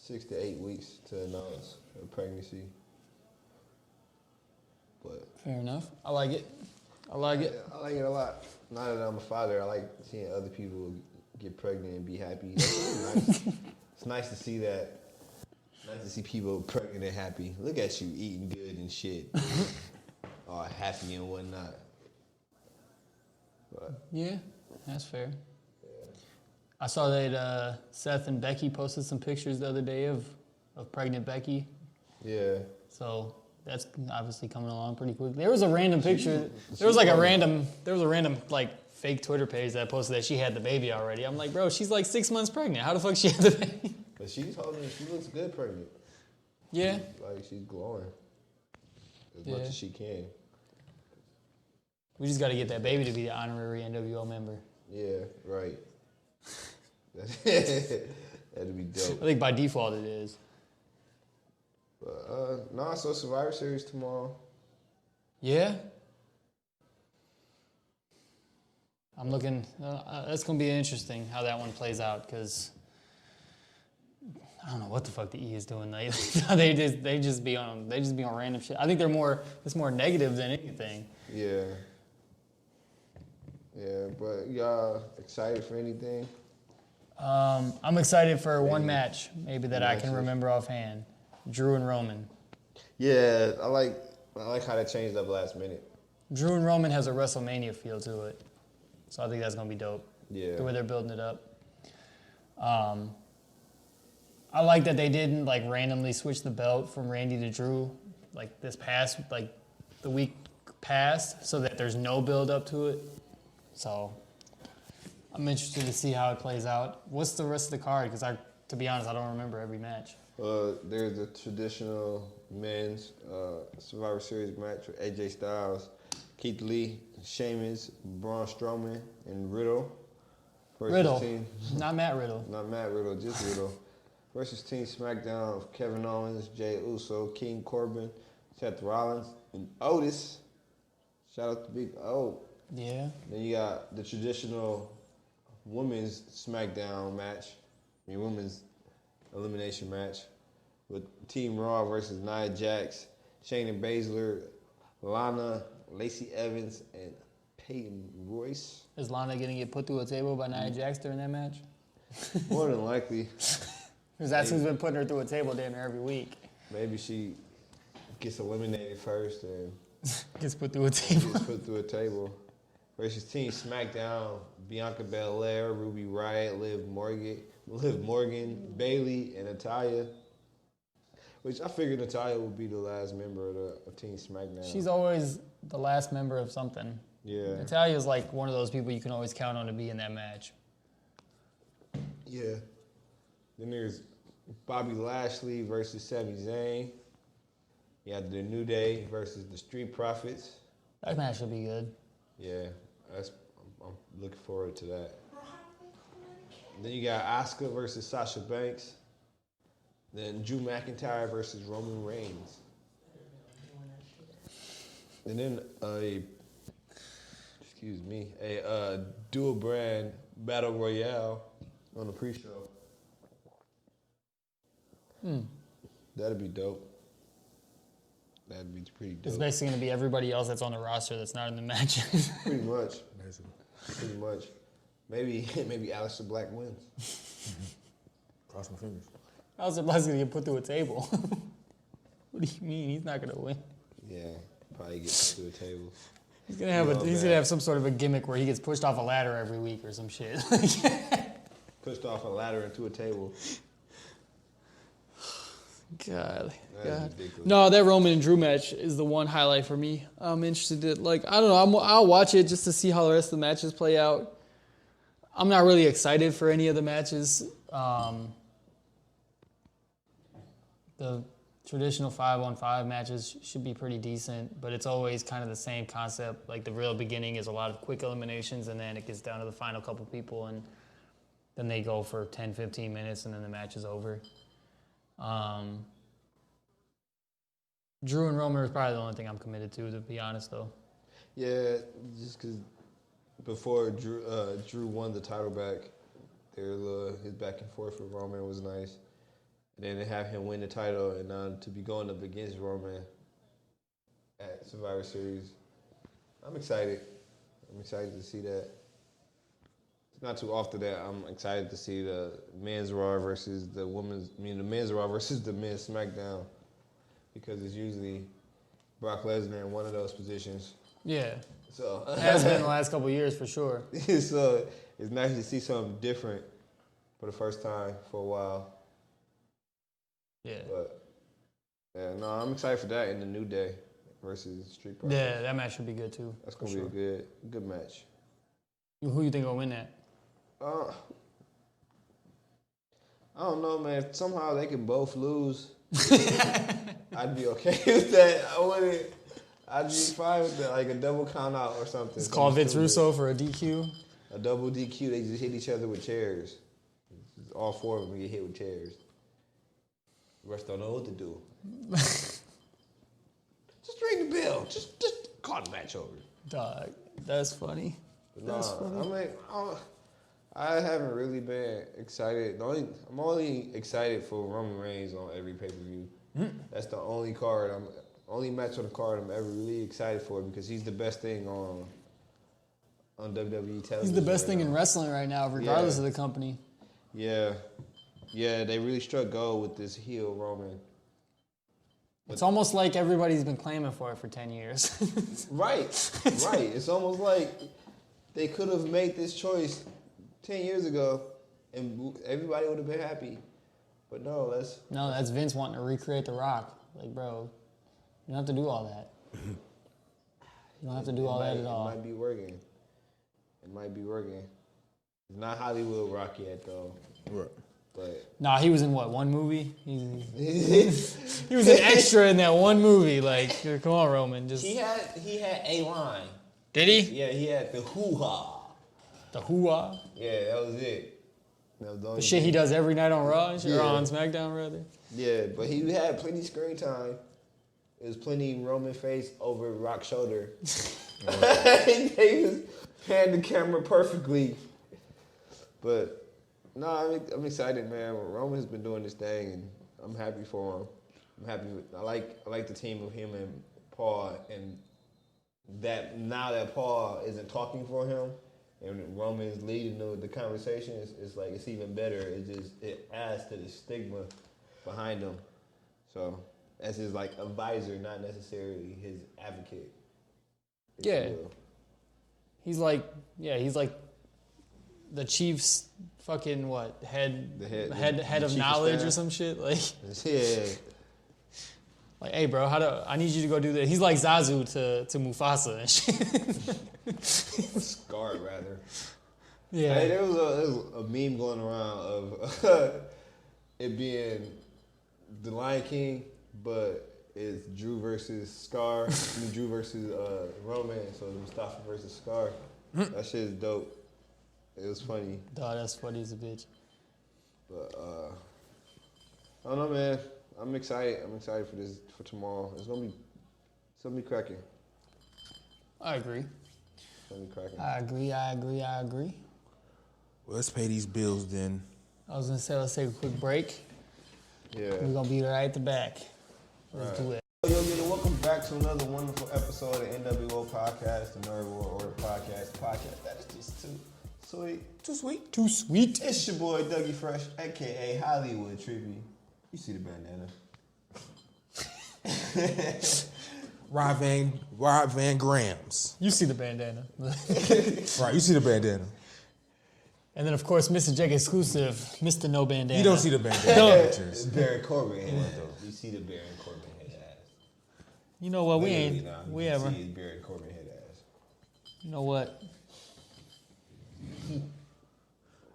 6 to 8 weeks to announce a pregnancy. But fair enough. I like it. I like it a lot. Now that I'm a father, I like seeing other people get pregnant and be happy. That's really nice. It's nice to see that. Nice to see people pregnant and happy. Look at you eating good and shit. All happy and whatnot. But, yeah, that's fair. Yeah. I saw that Seth and Becky posted some pictures the other day of pregnant Becky. Yeah. So that's obviously coming along pretty quick. There was a random picture. There was a random like fake Twitter page that posted that she had the baby already. I'm like, bro, she's like 6 months pregnant. How the fuck she had the baby? But she's holding. She looks good pregnant. Yeah. Like she's glowing as much as she can. We just got to get that baby to be the honorary NWO member. Yeah, right. That'd be dope. I think by default it is. But so Survivor Series tomorrow. Yeah. I'm looking. That's gonna be interesting how that one plays out because I don't know what the fuck the E is doing lately. they just be on random shit. I think it's more negative than anything. Yeah. Yeah, but y'all excited for anything? I'm excited for one match, maybe that I can remember offhand. Drew and Roman. Yeah, I like how they changed up last minute. Drew and Roman has a WrestleMania feel to it. So I think that's gonna be dope. Yeah. The way they're building it up. I like that they didn't like randomly switch the belt from Randy to Drew like the week past, so that there's no build up to it. So I'm interested to see how it plays out. What's the rest of the card? Because to be honest, I don't remember every match. There's the traditional men's Survivor Series match with AJ Styles, Keith Lee, Sheamus, Braun Strowman, and Riddle. Riddle. Team, not Matt Riddle. Not Matt Riddle, just Riddle. Versus Team SmackDown of Kevin Owens, Jey Uso, King Corbin, Seth Rollins, and Otis. Shout out to Big O. Yeah. Then you got the traditional women's SmackDown match. Women's elimination match with Team Raw versus Nia Jax, Shayna Baszler, Lana, Lacey Evans, and Peyton Royce. Is Lana going to get put through a table by Nia Jax during that match? More than likely. Because that's who's been putting her through a table damn near every week. Maybe she gets eliminated first and gets put through a table. Versus Team SmackDown, Bianca Belair, Ruby Riott, Liv Morgan, Bayley, and Natalya. Which I figured Natalya would be the last member of Team SmackDown. She's always the last member of something. Yeah. Natalya's like one of those people you can always count on to be in that match. Yeah. Then there's Bobby Lashley versus Sami Zayn. You have the New Day versus the Street Profits. That match should be good. Yeah. I'm looking forward to that. Then you got Asuka versus Sasha Banks. Then Drew McIntyre versus Roman Reigns. And then a dual brand battle royale on the pre-show. That'd be dope. That'd be pretty dope. It's basically going to be everybody else that's on the roster that's not in the matches. Pretty much. Pretty much. Maybe Aleister Black wins. Cross my fingers. Aleister Black's going to get put through a table. What do you mean? He's not going to win. Yeah, probably get to a table. He's gonna have some sort of a gimmick where he gets pushed off a ladder every week or some shit. Pushed off a ladder into a table. God. Ridiculous. No, that Roman and Drew match is the one highlight for me. I'm interested in, I don't know, I'll watch it just to see how the rest of the matches play out. I'm not really excited for any of the matches. The traditional 5-on-5 matches should be pretty decent, but it's always kind of the same concept. Like the real beginning is a lot of quick eliminations, and then it gets down to the final couple people, and then they go for 10, 15 minutes, and then the match is over. Drew and Roman is probably the only thing I'm committed to be honest, though. Yeah, just because before Drew won the title back, his back and forth with Roman was nice. And then to have him win the title and to be going up against Roman at Survivor Series, I'm excited. I'm excited to see that. It's not too often that I'm excited to see the men's Raw versus the men's Raw versus the men's SmackDown, because it's usually Brock Lesnar in one of those positions. Yeah. So it has been the last couple of years for sure. So it's nice to see something different for the first time for a while. Yeah. But I'm excited for that in the New Day versus Street Profits. Yeah, that match should be good too. That's gonna be a good match. Who you think will win that? I don't know, man. Somehow they can both lose. I'd be okay with that. I'd be fine with that, like a double count out or something. It's called Vince Russo for a DQ. A double DQ. They just hit each other with chairs. All four of them get hit with chairs. The rest don't know what to do. Just ring the bell. Just call the match over. Dog, that's funny. That's funny. I haven't really been excited. I'm only excited for Roman Reigns on every pay-per-view. That's the only match on the card I'm ever really excited for, because he's the best thing on WWE television. He's the best thing in wrestling right now, regardless of the company. Yeah. Yeah, they really struck gold with this heel Roman. It's almost like everybody's been claiming for it for 10 years. Right. It's almost like they could have made this choice 10 years ago and everybody would have been happy. But no, that's Vince wanting to recreate The Rock. Like, bro, you don't have to do all that. You don't have to do all that at all. It might be working. It's not Hollywood Rock yet, though. Right. But Nah, he was in what, one movie? He was an extra in that one movie. Like, come on, Roman. Just he had a line. Did he? Yeah, he had the hoo-ha. The hoo-ha? Yeah, that was it. That was The shit he does every night on Raw or on SmackDown, rather. Yeah, but he had plenty screen time. It was plenty Roman face over Rock's shoulder. He was panned the camera perfectly. But no, I'm excited, man. Roman's been doing this thing, and I'm happy for him. I like the team of him and Paul, and that now that Paul isn't talking for him, and Roman is leading the conversation, it's like it's even better. It adds to the stigma behind him. So as his like advisor, not necessarily his advocate. Yeah. He's like the Chiefs fucking head of knowledge or some shit. Like, yeah. Like, hey bro, I need you to go do this. He's like Zazu to Mufasa and shit. Scar rather. Yeah. Hey, there was a meme going around of it being the Lion King, but it's Drew versus Scar. Drew versus Roman, so Mustafa versus Scar. That shit is dope. It was funny. Dog, that's funny as a bitch. But I don't know, man. I'm excited. I'm excited for tomorrow. It's gonna be cracking. I agree. It's gonna be cracking. I agree. Well, let's pay these bills then. I was gonna say, let's take a quick break. Yeah. We're gonna be right at the back. Let's do it. Yo, welcome back to another wonderful episode of NWO Podcast, the NERDvivor Order Podcast. That is just too sweet. Too sweet. Too sweet. It's your boy Dougie Fresh, aka Hollywood Trivia. You see the bandana. Rob Van Grams. You see the bandana. Right, you see the bandana. And then, of course, Mr. Jake Exclusive, Mr. No Bandana. You don't see the bandana pictures. Baron Corbin head though. You see the Baron Corbin head ass. You know what? We Literally, ain't. nah, We you ever. see his Baron Corbin head ass. You know what?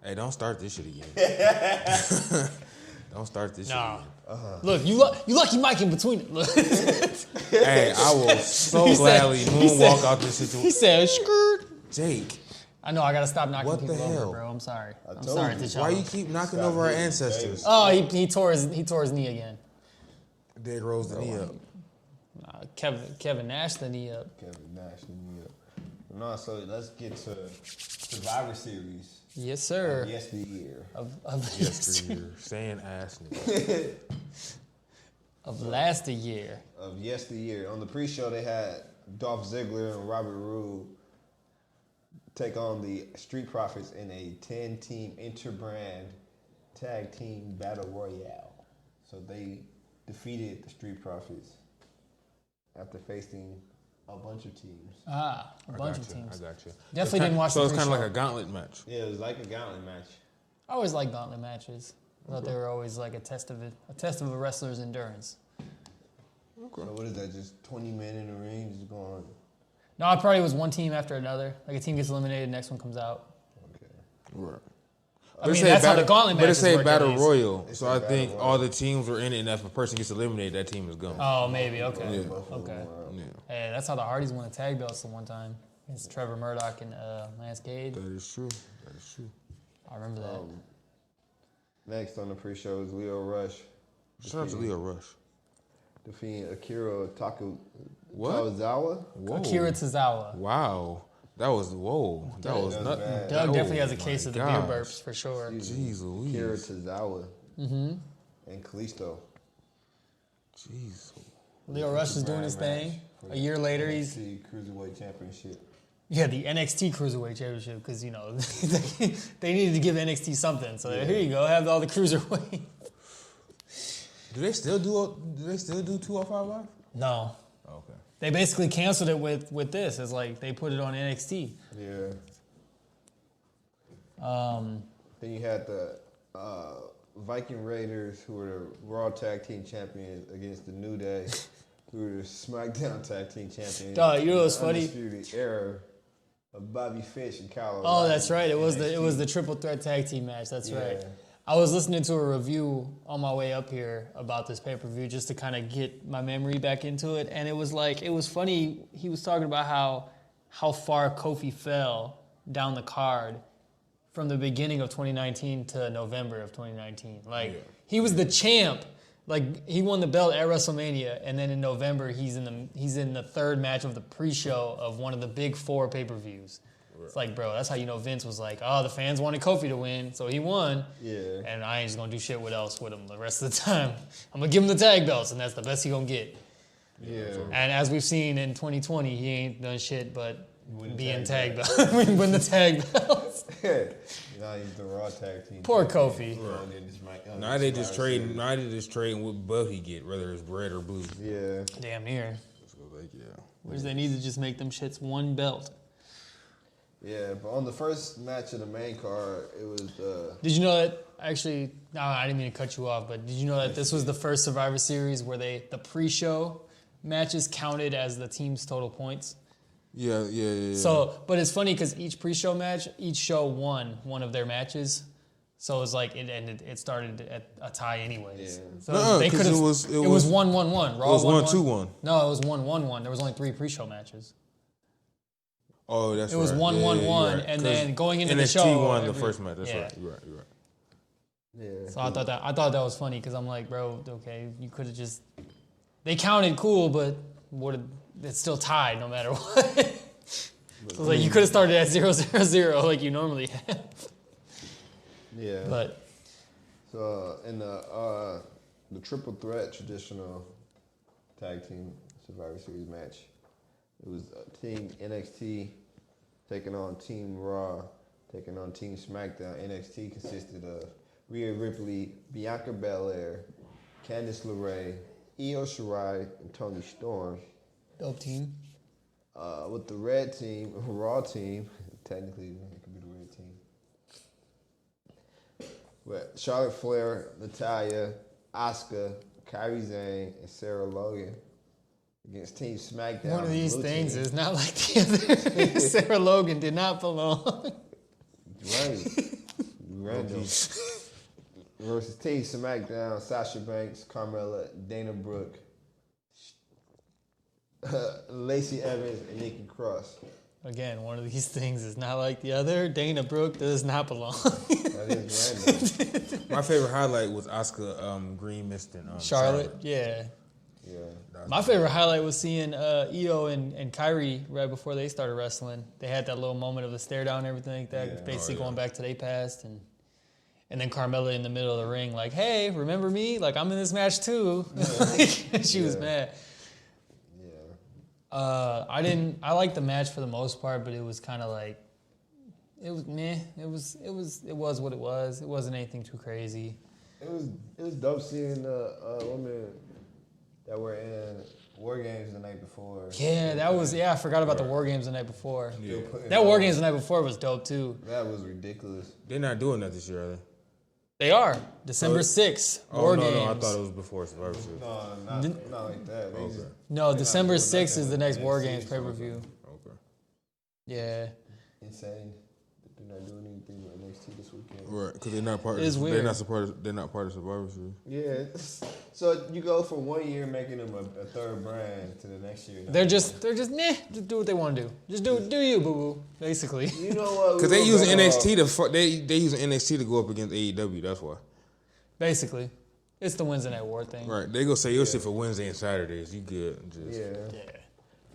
Hey, don't start this shit again. Don't start this shit again. Look, you lucky Mike in between it. Look. Hey, I will so He said- gladly he moonwalk said- out this He situation. said, "Skirt." Jake, I know. I gotta stop knocking What the people over, hell? bro. I'm sorry. I'm told sorry you. to y'all. why you keep knocking Stop over our hitting ancestors? Oh, he tore his knee again. Dead rose the knee up. Kevin Nash the knee up. Kevin Nash, yeah. No, so let's get to Survivor Series. Yes, sir. Yesteryear. Of Yesteryear, saying ass nigga. of last year. Of yesteryear. On the pre-show, they had Dolph Ziggler and Robert Roode take on the Street Profits in a 10-team interbrand tag team battle royale. So they defeated the Street Profits after facing a bunch of teams. A bunch of I teams. got you. Definitely didn't watch So the it's kind of pre-show. like a gauntlet match. Yeah, it was like a gauntlet match. I always liked gauntlet matches. I thought they were always like a test of a wrestler's endurance. So what is that, just 20 men in the ring just going? No, it probably was one team after another. Like a team gets eliminated, next one comes out. Okay. Right. I mean, that's how the gauntlet But it matches say work, battle at least. royal, It so say I battle think royal. all the teams were in it, and if a person gets eliminated, that team is gone. Oh, maybe. Okay. Yeah. Okay. Yeah, Hey, that's how the Hardys won the tag belts the one time. It's Trevor Murdoch and Lance Cade. that is true. That is true. I remember that. Next on the pre-show is Leo Rush Shout out to Leo Rush. defeating Akira What? Tawazawa. Whoa. Akira Tozawa. Wow. That was whoa. That was That was nothing. bad. Doug Oh definitely has a my case of the gosh. beer burps for sure. Jeez Louise. Akira Tozawa. Mm-hmm. And Kalisto. Jeez. Leo Rush is doing his thing. A year later, he's NXT Cruiserweight Championship. the NXT Cruiserweight Championship because you know they needed to give NXT something. So here you go, have all the cruiserweight. Do they still do 205 Live? No, Okay. they basically canceled it with this. It's like they put it on NXT. Yeah. Then you had the Viking Raiders, who were the Raw Tag Team Champions, against the New Day, who were the SmackDown Tag Team Champions. Dog, you know what's The funny? Undisputed Era of Bobby Fish and Kyle Oh, O'Reilly. that's right. It was NXT. the triple threat tag team match. That's right. Yeah. I was listening to a review on my way up here about this pay-per-view just to kind of get my memory back into it, and it was funny. He was talking about how far Kofi fell down the card from the beginning of 2019 to November of 2019. He was the champ. Like he won the belt at WrestleMania, and then in November he's in the third match of the pre-show of one of the big 4 pay-per-views. It's like, bro, that's how you know Vince was like, oh, the fans wanted Kofi to win, so he won. Yeah. And I ain't just gonna do shit else with him the rest of the time. I'm gonna give him the tag belts, and that's the best he gonna get. Yeah. And as we've seen in 2020, he ain't done shit but Win the be in tag tag belts. Win the tag belts. Now he's the Raw Tag Team. Poor champion. Kofi. And then just Now they just Survivor trading. Series. Now they just trading what buff he get, whether it's red or blue. Yeah. Damn near. So like, yeah. Whereas they need to just make them shits one belt. Yeah, but on the first match of the main card, it was Did you know that actually? No, I didn't mean to cut you off, but did you know that this was the first Survivor Series where the pre-show matches counted as the team's total points? Yeah. So, but it's funny because each pre-show match, each show won one of their matches. So it's like it ended. It started at a tie, anyways. Yeah. So Nuh-uh, they 'cause could have. it was- It was 1-1-1. Raw was 1-1. 1-2-1. No, it was 1-1-1. There was only 3 pre-show matches. Oh, that's right. It was 1-1-1, and then going into the show, NXT won the first match. That's right. You're right. Yeah. So I thought that was funny because I'm like, bro, okay, you could have just. They counted cool, but it's still tied no matter what. So like you could have started at 0-0-0 like you normally have. Yeah. But so in the triple threat traditional tag team Survivor Series match, it was Team NXT taking on Team Raw, taking on Team SmackDown. NXT consisted of Rhea Ripley, Bianca Belair, Candice LeRae, Io Shirai, and Toni Storm. dope team. With the red team, Raw team, technically it could be the red team. With Charlotte Flair, Natalya, Asuka, Kairi Sane, and Sarah Logan against Team SmackDown. One of these Blue things team. is not like the other. Sarah Logan did not belong. Right. Random. Versus Team SmackDown, Sasha Banks, Carmella, Dana Brooke, Lacey Evans, and Nikki Cross. Again, one of these things is not like the other. Dana Brooke does not belong. That is random. My favorite highlight was Asuka Green Mist and Charlotte, yeah. Yeah. My favorite highlight was seeing Io and Kyrie right before they started wrestling. They had that little moment of the stare down and everything like that, Yeah. basically going back to their past. And then Carmella in the middle of the ring like, hey, remember me? Like, I'm in this match too. She was mad. Yeah. I liked the match for the most part, but it was kind of like, it was meh. It was what it was. It wasn't anything too crazy. It was dope seeing the women that were in War Games the night before. Yeah, I forgot about the War Games the night before. Yeah. That War Games the night before was dope too. That was ridiculous. They're not doing that this year, are they? They are. December 6th, War Games. No, I thought it was before Survivor Series. No, not like that. They just, No, December not doing 6th is the nothing next with War NXT Games or pay-per-view. Okay. Yeah. insane that they're not doing anything with NXT this weekend. Right, because they're not part. It's They're weird. not part of Survivor Series. Yeah. So you go from 1 year making them a third brand to the next year. They're just meh. Just do what they want to do. Just do you, boo boo. Basically. You know what? Because they using NXT they using NXT to go up against AEW. That's why. Basically, it's the Wednesday Night War thing. Right, they gonna say your shit for Wednesday and Saturdays. You good? Just, Yeah. Yeah.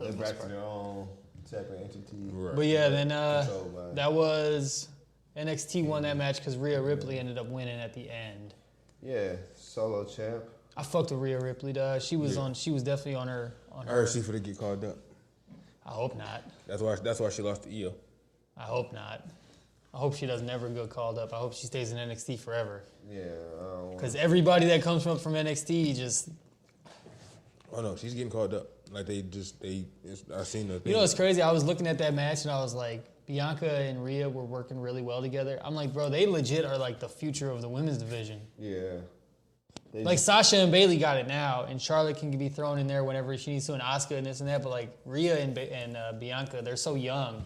They're back to their own separate entity. Right. But yeah, then Controlled by- that was NXT won that match because Rhea Ripley ended up winning at the end. Yeah, solo champ. I fucked with Rhea Ripley, duh. She was definitely on her. I heard she finna get called up. I hope not. That's why she lost to Io. I hope not. I hope she doesn't ever get called up. I hope she stays in NXT forever. Yeah, I don't want. Because everybody that comes from NXT just. Oh no, she's getting called up. Like I seen the thing. You know what's crazy? I was looking at that match and I was like, Bianca and Rhea were working really well together. I'm like, bro, they legit are like the future of the women's division. Yeah. They Like just- Sasha and Bayley got it now, and Charlotte can be thrown in there whenever she needs to, and Asuka and this and that. But like Rhea and Bianca, they're so young.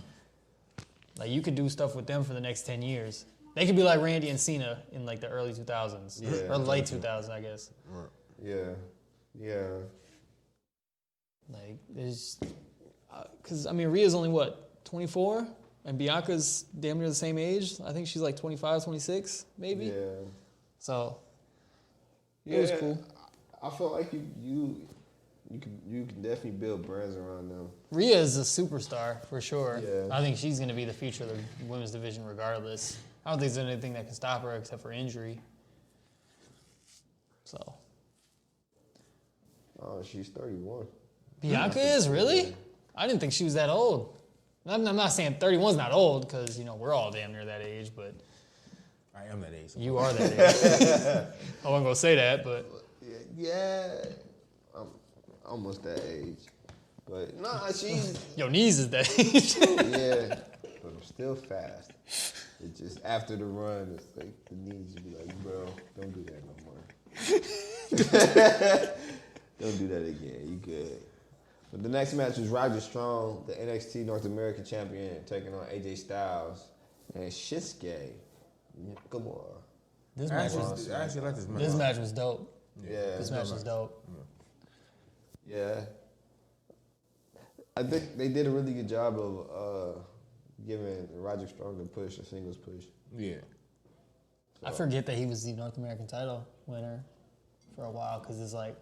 Like you could do stuff with them for the next 10 years. They could be like Randy and Cena in like the early 2000s Yeah. or late 2000s, I guess. Yeah. Yeah. Like there's, because I mean Rhea's only what 24, and Bianca's damn near the same age. I think she's like 25, 26, maybe. Yeah. So it was cool. I feel like you can definitely build brands around them. Rhea is a superstar for sure. Yeah. I think she's going to be the future of the women's division regardless. I don't think there's anything that can stop her except for injury. So Oh, she's 31. Bianca is really? I didn't think she was that old. I'm not saying 31's not old because we're all damn near that age, but I am that age. you are that age. I wasn't gonna say that, but Yeah. I'm almost that age. But nah, she's your knees is that age. yeah. But I'm still fast. It's just after the run, it's like the knees be like, bro, don't do that no more. Don't do that again. You good. But the next match was Roger Strong, the NXT North American champion, taking on AJ Styles and Shinsuke Nakamura. This I match was actually like this match. this match was dope. Yeah. This match was dope. Yeah. I think they did a really good job of giving Roderick Strong a push, a singles push. Yeah. I forget that he was the North American title winner for a while because it's like,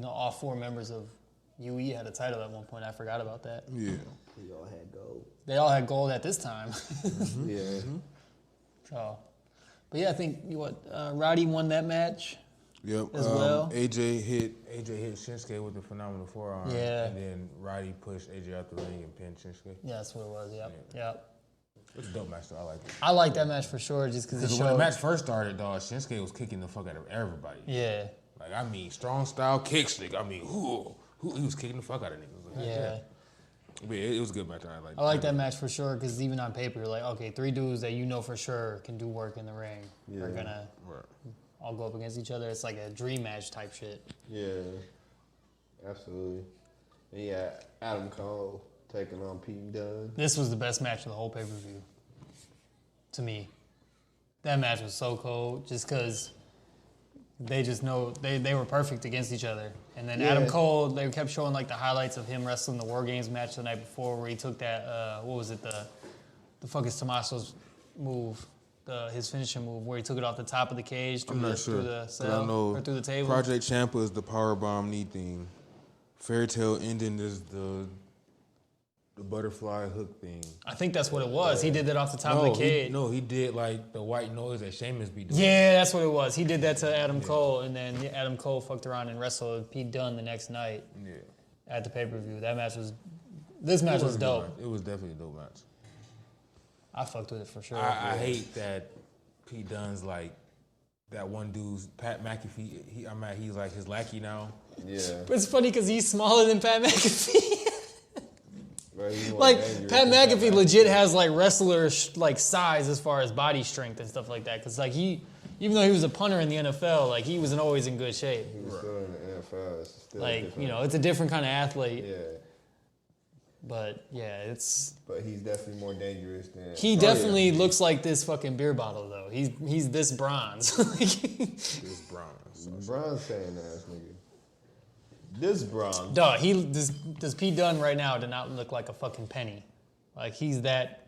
all 4 members of UE had a title at one point. I forgot about that. Yeah. They all had gold. They all had gold at this time. Yeah. So, but yeah, I think Roddy won that match. Yep. As well. AJ hit Shinsuke with the phenomenal forearm. Yeah. And then Roddy pushed AJ out the ring and pinned Shinsuke. Yeah, that's what it was. Yep. Yeah. Yep. It's a dope match though. I like it. I like that match for sure, just because it Because showed. when the match first started, dog, Shinsuke was kicking the fuck out of everybody. Yeah. Like, I mean, strong style kick stick. I mean, he was kicking the fuck out of niggas. Like, Yeah. But it was a good match. I like that match for sure because even on paper, you're like, okay, 3 dudes that you know for sure can do work in the ring are gonna all go up against each other. It's like a dream match type shit. Yeah. Absolutely. And yeah, Adam Cole taking on Pete Dunne. This was the best match of the whole pay-per-view. To me. That match was so cold just because they just know they were perfect against each other. And then Adam Cole, they kept showing like the highlights of him wrestling the War Games match the night before where he took that, what was it, the fuck is Tommaso's move, his finishing move, where he took it off the top of the cage through, through the cell, or through the table. Project Champa is the powerbomb knee thing. Fairy Tale Ending is the butterfly hook thing. I think that's what it was. He did that off the top of the cage. He did like the white noise that Sheamus be doing. Yeah, that's what it was. He did that to Adam Cole, and then Adam Cole fucked around and wrestled Pete Dunne the next night at the pay-per-view. This match was dope. It was definitely a dope match. I fucked with it for sure. I hate that Pete Dunne's like that one dude's Pat McAfee. He's like his lackey now. Yeah. But it's funny because he's smaller than Pat McAfee. Right, like Pat McAfee legit has like wrestler like size as far as body strength and stuff like that. Because like even though he was a punter in the NFL, like he wasn't always in good shape. He was still in the NFL. It's still like it's a different kind of athlete. Yeah. But yeah, But he's definitely more dangerous than. He definitely looks like this fucking beer bottle though. He's this bronze. This bronze. Bronze saying ass nigga. This bronze. Duh, does Pete Dunne right now do not look like a fucking penny. Like he's that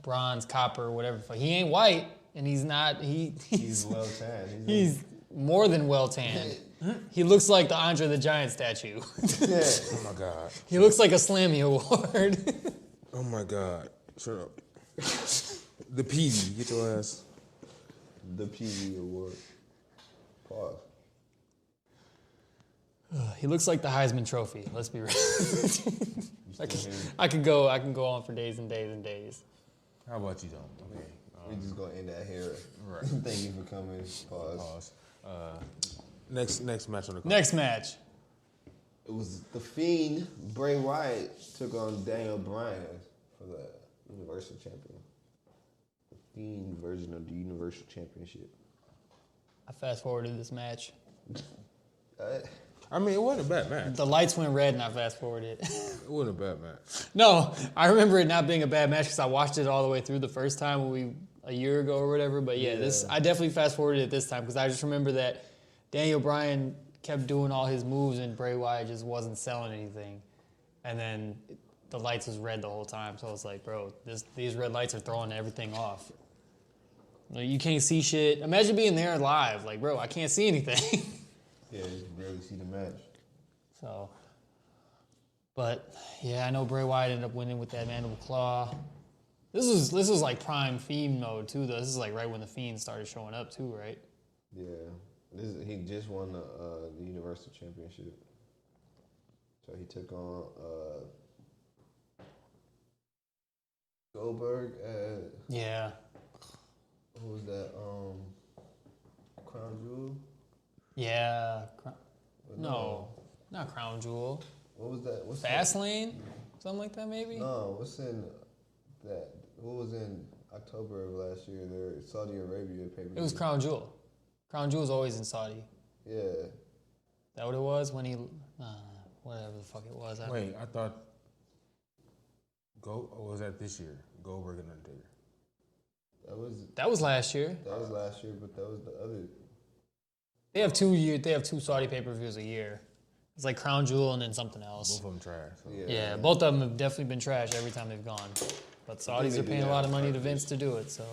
bronze, copper, whatever. He ain't white, and he's not. He's well tanned. He's more than well tanned. He looks like the Andre the Giant statue. Yeah. Oh my God. He looks like a Slammy Award. Oh my God. Shut up. The Peavy, get your ass. The Peavy Award. Pause. He looks like the Heisman Trophy. Let's be real. I could go on for days and days and days. How about you, don't? Okay. We just gonna end that here. Right. Thank you for coming. Pause. Next match on the card. Next match. It was The Fiend, Bray Wyatt, took on Daniel Bryan for the Universal Champion. The Fiend version of the Universal Championship. I fast forwarded this match. I mean, it wasn't a bad match. The lights went red and I fast forwarded. It wasn't a bad match. No, I remember it not being a bad match because I watched it all the way through the first time a year ago or whatever. But yeah, I definitely fast forwarded it this time because I just remember that Daniel Bryan kept doing all his moves and Bray Wyatt just wasn't selling anything. And then the lights was red the whole time. So I was like, bro, these red lights are throwing everything off. Like, you can't see shit. Imagine being there live. Like, bro, I can't see anything. Yeah, you can barely see the match. So, but yeah, I know Bray Wyatt ended up winning with that mandible claw. This was like prime Fiend mode too, though. This is like right when the Fiend started showing up too, right? Yeah, he just won the Universal Championship. So he took on Goldberg at what was that? Crown Jewel. Yeah. No, not Crown Jewel. What was that? What's Fastlane? Something like that, maybe? No, what's in that? What was in October of last year? There, Saudi Arabia pay-per-view. It was Crown Jewel. Crown Jewel's always in Saudi. Yeah. Is that what it was when he... whatever the fuck it was. Wait, I thought... or was that this year? Goldberg and Undertaker. That was last year. That was last year, but that was the other... They have two Saudi pay-per-views a year. It's like Crown Jewel and then something else. Both of them trash. So. Yeah, both of them have definitely been trash every time they've gone. But Saudis are paying a lot of money to Vince to do it, so.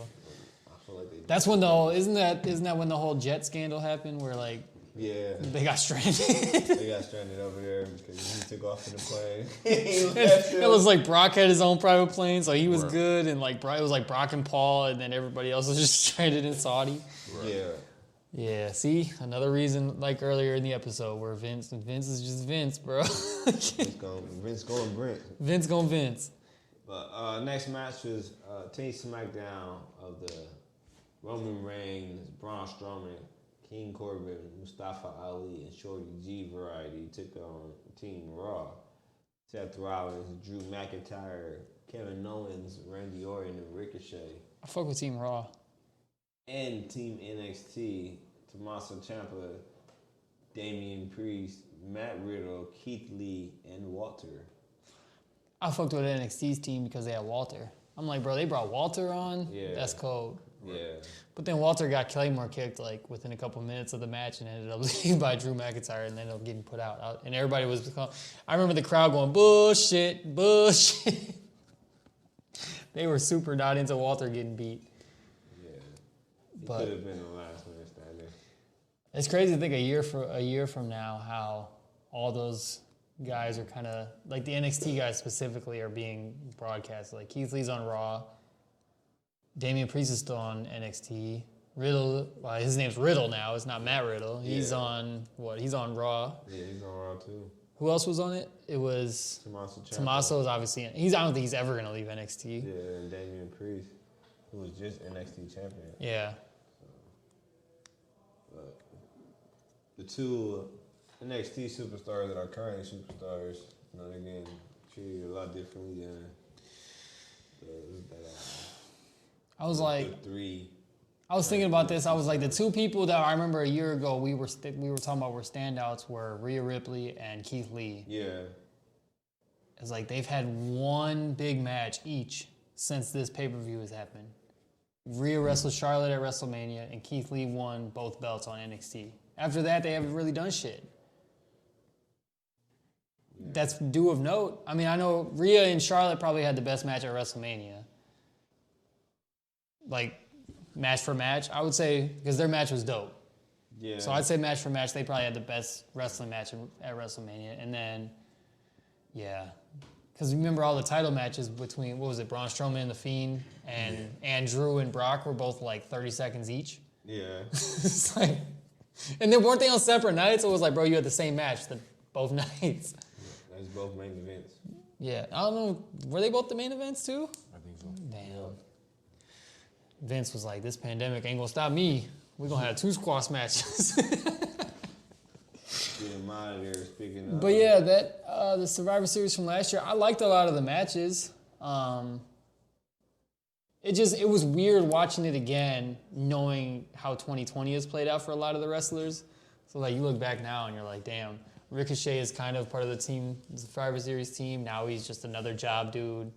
I feel like they That's when isn't that when the whole jet scandal happened where like they got stranded? They got stranded over there because he took off in the plane. It was like Brock had his own private plane, so he was good, and like it was like Brock and Paul, and then everybody else was just stranded in Saudi. Yeah. Yeah, see? Another reason, like earlier in the episode, where Vince is just Vince, bro. Vince going Brent. Vince gon' Vince. But next match was Team SmackDown of the Roman Reigns, Braun Strowman, King Corbin, Mustafa Ali, and Shorty G Variety took on Team Raw. Seth Rollins, Drew McIntyre, Kevin Owens, Randy Orton, and Ricochet. I fuck with Team Raw. And Team NXT, Tommaso Ciampa, Damian Priest, Matt Riddle, Keith Lee, and Walter. I fucked with NXT's team because they had Walter. I'm like, bro, they brought Walter on? Yeah. That's cold. Yeah. But then Walter got Claymore kicked like within a couple minutes of the match and ended up leaving by Drew McIntyre and then ended up getting put out. And everybody was, I remember the crowd going, bullshit, bullshit. They were super not into Walter getting beat. Yeah. He But could have been the last man standing. it's crazy to think a year from now how all those guys are kind of like the NXT guys specifically are being broadcast. Like Keith Lee's on Raw, Damian Priest is still on NXT. Riddle, well, his name's Riddle now. It's not Matt Riddle. He's on what? He's on Raw. Yeah, he's on Raw too. Who else was on it? It was Tommaso Ciampa. Tommaso is obviously. I don't think he's ever gonna leave NXT. Yeah, and Damian Priest, who was just NXT champion. Yeah. But the two NXT superstars that are currently superstars, you know, they're getting treated a lot differently than I was like, the three. I was thinking about this. I was like, the two people that I remember a year ago we were talking about were standouts were Rhea Ripley and Keith Lee. Yeah. It's like they've had one big match each since this pay-per-view has happened. Rhea wrestled Charlotte at WrestleMania, and Keith Lee won both belts on NXT. After that, they haven't really done shit. Yeah. That's due of note. I mean, I know Rhea and Charlotte probably had the best match at WrestleMania. Like, match for match, I would say, because their match was dope. Yeah. So I'd say match for match, they probably had the best wrestling match at WrestleMania. And then, yeah. Because remember all the title matches between, what was it, Braun Strowman and The Fiend, and Drew and Brock were both like 30 seconds each. Yeah. It's like, and then weren't they on separate nights? It was like, bro, you had the same match both nights. That was both main events. Yeah, I don't know. Were they both the main events too? I think so. Damn. Vince was like, this pandemic ain't gonna stop me. We're gonna have 2 squash matches. Getting monitor, speaking of. But yeah, that the Survivor Series from last year, I liked a lot of the matches. It was weird watching it again, knowing how 2020 has played out for a lot of the wrestlers. So like you look back now and you're like, damn, Ricochet is kind of part of the team, the Survivor Series team. Now he's just another job dude.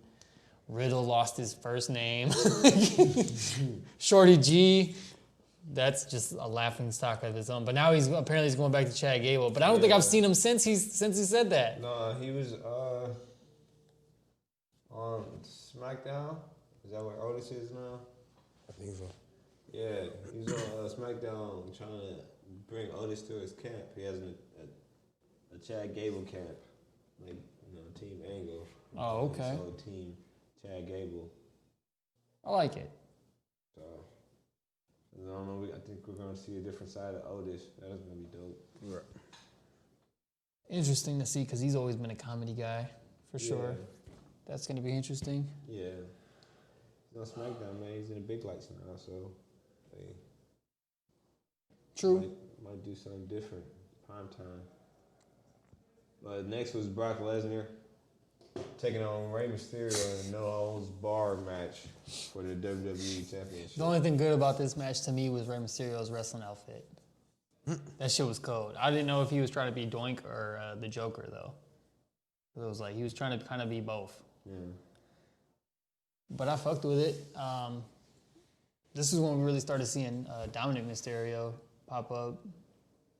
Riddle lost his first name. Shorty G, that's just a laughing stock of his own. But now he's going back to Chad Gable. But I don't think I've seen him since he said that. No, he was on SmackDown. Is that where Otis is now? I think so. Yeah, he's on SmackDown trying to bring Otis to his camp. He has a Chad Gable camp, like Team Angle. Oh, okay. So Team Chad Gable. I like it. So I don't know. I think we're gonna see a different side of Otis. That's gonna be dope. Right. Interesting to see because he's always been a comedy guy for sure. That's gonna be interesting. Yeah. He's on SmackDown, man. He's in the big lights now, so they True. might do something different. Prime time. But next was Brock Lesnar taking on Rey Mysterio in a no-holds-bar match for the WWE Championship. The only thing good about this match to me was Rey Mysterio's wrestling outfit. That shit was cold. I didn't know if he was trying to be Doink or the Joker, though. It was like he was trying to kind of be both. Yeah. But I fucked with it. This is when we really started seeing Dominic Mysterio pop up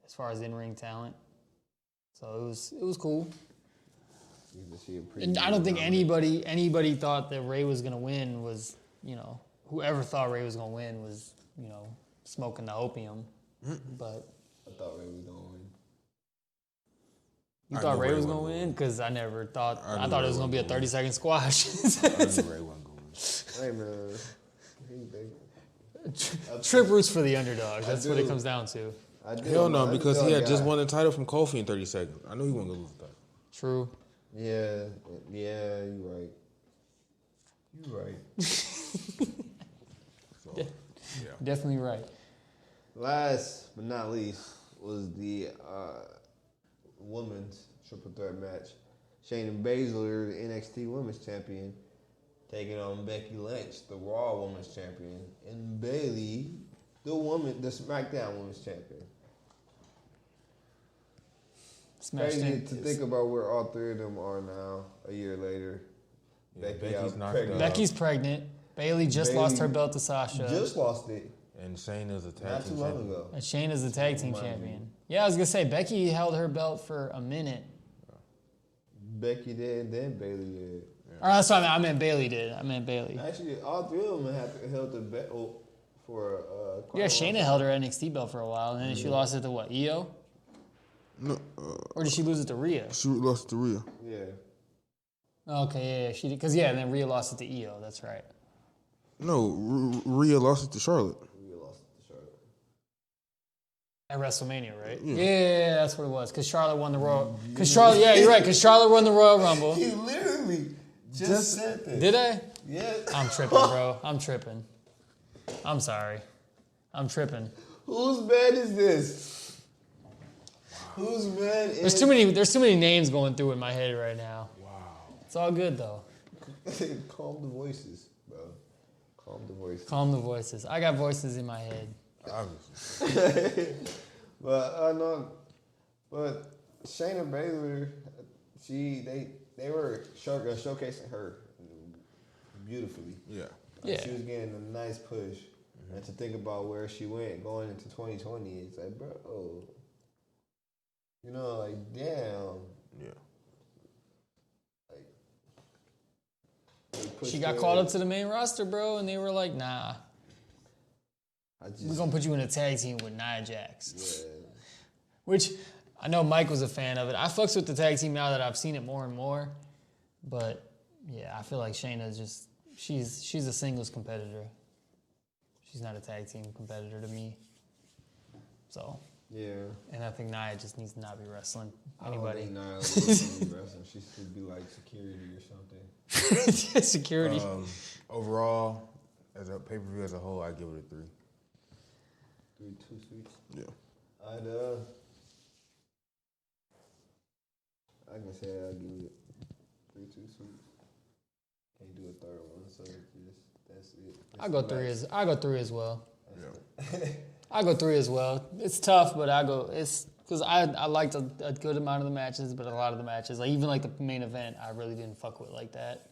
as far as in-ring talent. So it was cool. Pretty And I don't think anybody thought that Ray was gonna win was, you know, whoever thought Ray was gonna win was, you know, smoking the opium. But I thought Ray was gonna win. you thought Ray was gonna win? Because I never thought. I thought it was gonna be a 30-second squash. I knew Ray wasn't going to win. Hey man, Trip roots for the underdog. That's what it comes down to. Hell no, because he had just won the title from Kofi in 30 seconds. I knew he wasn't going to lose the title. True. Yeah, you're right. So, yeah. Definitely right. Last but not least was the women's triple threat match. Shayna Baszler, the NXT Women's Champion, taking on Becky Lynch, the Raw Women's Champion, and Bayley, the SmackDown Women's Champion. Crazy to think about where all three of them are now, a year later. Yeah, Becky's pregnant. Becky's pregnant. Bayley lost her belt to Sasha. Just lost it. And Shayna's a tag Not too team long champion. ago. And Shayna's the tag team champion. Yeah, I was gonna say Becky held her belt for a minute. Becky did, then Bayley did. Or that's what I meant. Bayley did. Actually, all three of them held the belt for quite Yeah, a Shayna long held her NXT belt for a while, and then she lost it to what? Io? No, Or did she lose it to Rhea? she lost to Rhea. Yeah. Okay, yeah, she did. Because yeah, and then Rhea lost it to Io. That's right. No, Rhea lost it to Charlotte. We lost to Charlotte. At WrestleMania, right? Yeah. Yeah, that's what it was. Because Charlotte won the Royal. Because Charlotte, yeah, you're right. Because Charlotte won the Royal Rumble. He literally just said that. Did I? Yeah. I'm tripping, bro. I'm tripping. I'm sorry. I'm tripping. Whose bed is this? Whose bed is There's too many names going through in my head right now. Wow. It's all good though. Calm the voices, bro. Calm the voices. Calm the voices. I got voices in my head. Obviously. But Shayna Baszler, they were showcasing her beautifully. Yeah. Yeah. She was getting a nice push. And to think about where she went going into 2020, it's like, bro, you know, like, damn. Yeah. Like, She got called up to the main roster, bro, and they were like, nah. We're going to put you in a tag team with Nia Jax. Yeah. Which, I know Mike was a fan of it. I fucks with the tag team now that I've seen it more and more. But, yeah, I feel like Shayna's just, she's a singles competitor. She's not a tag team competitor to me. So. Yeah. And I think Nia just needs to not be wrestling Anybody. anybody. I don't think Nia needs to be wrestling. She should be like security or something. Security. Overall, as a pay-per-view as a whole, I give it a 3. 3 2 sweets. Yeah. I can say I'll give it 3 2 sweets. Can't do a third one, so that's it. I go 3 as well. Yeah. I go 3 as well. It's tough, but it's because I liked a good amount of the matches, but a lot of the matches, like even like the main event, I really didn't fuck with like that.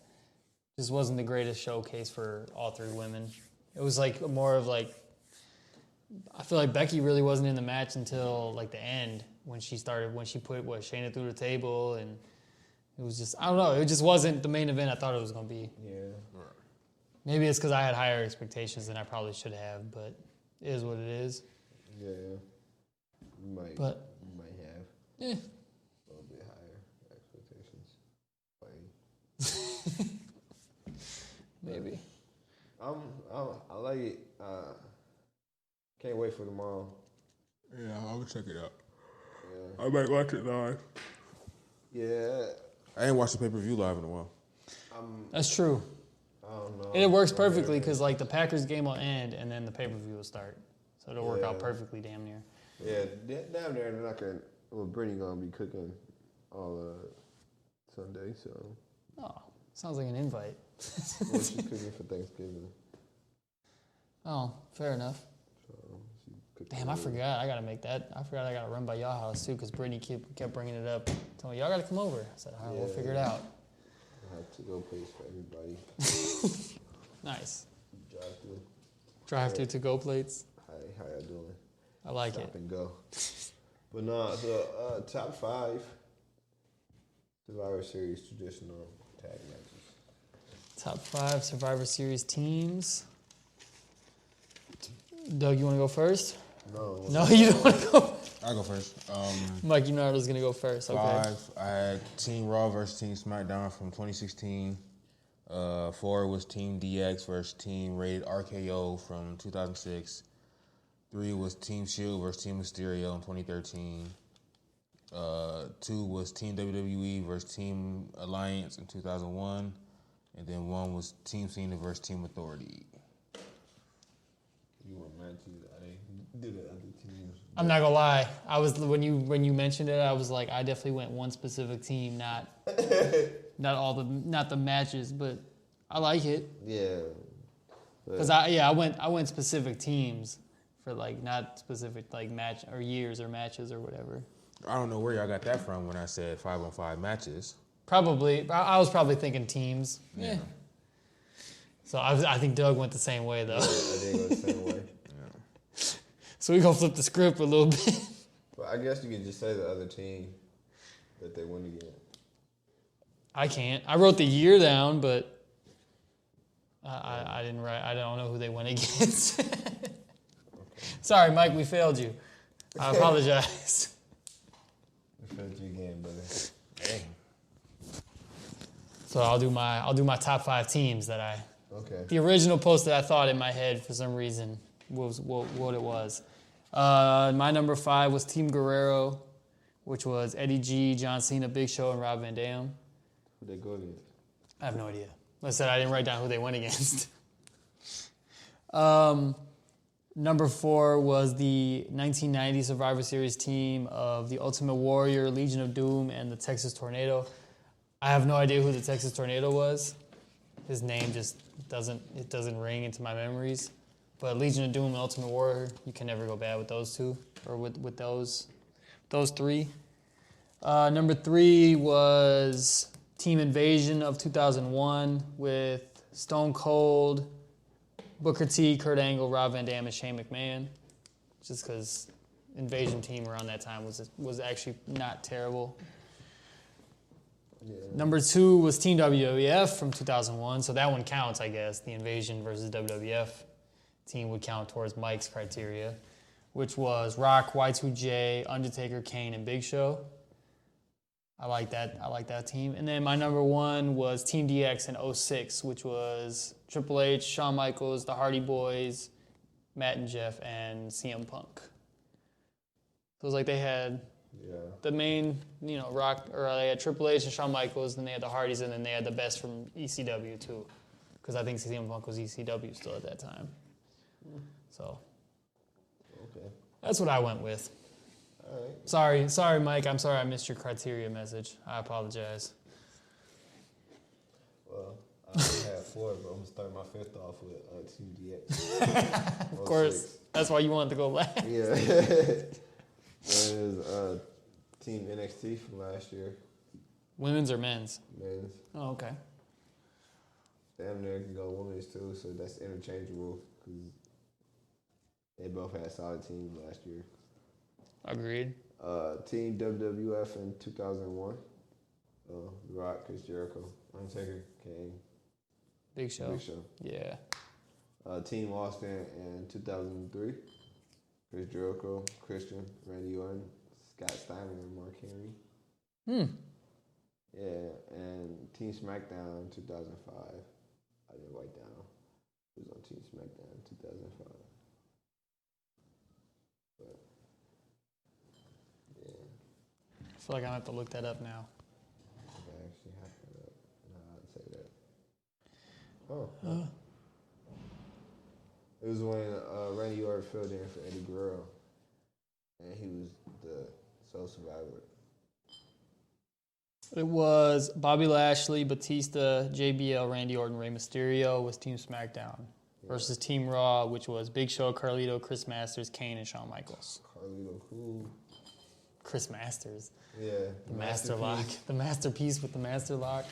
Just wasn't the greatest showcase for all three women. It was like more of like, I feel like Becky really wasn't in the match until like the end when she put Shayna through the table, and it was just, I don't know, it just wasn't the main event I thought it was gonna be. Yeah. Maybe it's because I had higher expectations than I probably should have, but it is what it is. Yeah. You might have. Yeah. A little bit higher expectations. Maybe. I like it. Can't wait for tomorrow. Yeah, I will check it out. Yeah. I might watch it live. Yeah. I ain't watched the pay-per-view live in a while. That's true. I don't know. And it works perfectly because like the Packers game will end and then the pay-per-view will start. So it'll work out Yeah. perfectly damn near. Yeah, down there they're not gonna. Well, Brittany gonna be cooking all Sunday, so. Oh, sounds like an invite. Well, she's cooking for Thanksgiving. Oh, fair enough. So she cooked Damn, I forgot. I gotta make that. I forgot I gotta run by y'all house too because Brittany kept bringing it up. Told me, y'all gotta come over. I said, all right, we'll figure it out. I have to go place for everybody. Nice. Drive through. Drive through to-go plates. Hi, how y'all doing? I like Stop it. and go. But no, so top 5 Survivor Series traditional tag matches. Top 5 Survivor Series teams. Doug, you want to go first? No. No, you don't want to go. I'll go first. Mike, you know I was going to go first. Okay. 5, I had Team Raw versus Team SmackDown from 2016. 4 was Team DX versus Team Rated RKO from 2006. 3 was Team Shield versus Team Mysterio in 2013. 2 was Team WWE versus Team Alliance in 2001. And then 1 was Team Cena versus Team Authority. You were meant to. I did the other teams. I'm not gonna lie. I was when you mentioned it, I was like, I definitely went one specific team, not the matches, but I like it. Yeah. Because I went specific teams for like not specific like match or years or matches or whatever. I don't know where y'all got that from when I said 5-on-5 matches. Probably, I was probably thinking teams. Yeah. So I think Doug went the same way though. I did go the same way. So we gonna flip the script a little bit. But I guess you could just say the other team that they win again. I can't. I wrote the year down, but I didn't write. I don't know who they went against. Sorry, Mike. We failed you. I apologize. We failed you again, brother. Dang. So I'll do my top 5 teams that I. Okay. The original post that I thought in my head for some reason was what it was. My number 5 was Team Guerrero, which was Eddie G, John Cena, Big Show, and Rob Van Dam. Who they go against? I have no idea. Like I said, I didn't write down who they went against. Number 4 was the 1990 Survivor Series team of the Ultimate Warrior, Legion of Doom, and the Texas Tornado. I have no idea who the Texas Tornado was. His name just doesn't ring into my memories. But Legion of Doom and Ultimate Warrior, you can never go bad with those two, or with those 3. Number 3 was Team Invasion of 2001 with Stone Cold, Booker T, Kurt Angle, Rob Van Dam, and Shane McMahon. Just because Invasion team around that time was actually not terrible. Yeah. Number 2 was Team WWF from 2001, so that one counts, I guess. The Invasion versus WWF team would count towards Mike's criteria, which was Rock, Y2J, Undertaker, Kane, and Big Show. I like that team. And then my number 1 was Team DX in 06, which was Triple H, Shawn Michaels, the Hardy Boys, Matt and Jeff, and CM Punk. So it was like they had the main, Rock, or they had Triple H and Shawn Michaels, then they had the Hardys, and then they had the best from ECW too, because I think CM Punk was ECW still at that time. So that's what I went with. All right. Sorry, Mike. I'm sorry I missed your criteria message. I apologize. Well, I had 4, but I'm gonna start my 5th off with Team DX. Of course, that's why you wanted to go last. Yeah. That is Team NXT from last year. Women's or men's? Men's. Oh, okay. Damn near can go women's too, so that's interchangeable because they both had solid teams last year. Agreed. Team WWF in 2001. Rock, Chris Jericho, Undertaker, Kane, Big Show. Big Show. Yeah. Team Austin in 2003. Chris Jericho, Christian, Randy Orton, Scott Steiner, and Mark Henry. Yeah, and Team SmackDown in 2005. I didn't write down who's on Team SmackDown in 2005. But, yeah. I feel like I have to look that up now. I actually have to say that. Oh. It was when Randy Orton filled in for Eddie Guerrero, and he was the sole survivor. It was Bobby Lashley, Batista, JBL, Randy Orton, Rey Mysterio was Team SmackDown versus Team Raw, which was Big Show, Carlito, Chris Masters, Kane, and Shawn Michaels. Carlito, cool. Chris Masters. Yeah. The Master Lock. The masterpiece with the Master Lock.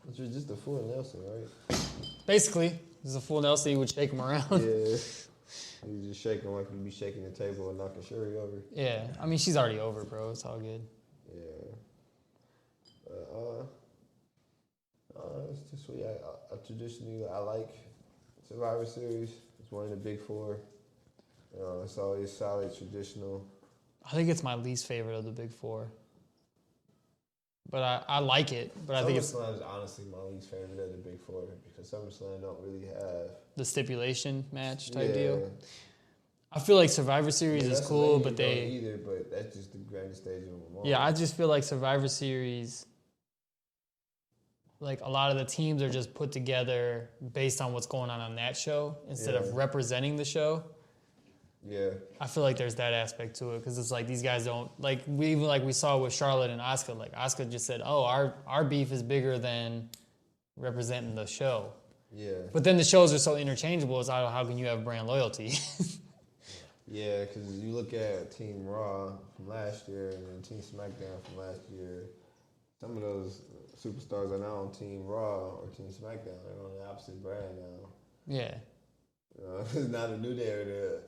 Which was just a full Nelson, right? Basically, this is a full Nelson. He would shake him around. Yeah. He was just shaking like you be shaking the table and knocking Shuri over. Yeah, I mean, she's already over, bro. It's all good. Yeah. It's just sweet. I traditionally I like Survivor Series. It's one of the big four. It's always solid, traditional. I think it's my least favorite of the big four. But I like it. But I think it's SummerSlam is honestly my least favorite of the big four because SummerSlam don't really have the stipulation match type deal. I feel like Survivor Series is cool, but but that's just the grandest stage of them all. Yeah, I just feel like Survivor Series, like a lot of the teams are just put together based on what's going on that show instead of representing the show. Yeah. I feel like there's that aspect to it because it's like these guys don't like we saw with Charlotte and Asuka. Like Asuka just said, "Oh, our beef is bigger than representing the show." Yeah. But then the shows are so interchangeable. It's how can you have brand loyalty? Yeah, because you look at Team Raw from last year and then Team SmackDown from last year. Some of those superstars are now on Team Raw or Team SmackDown. They're on the opposite brand now. Yeah. It's not a New Day or the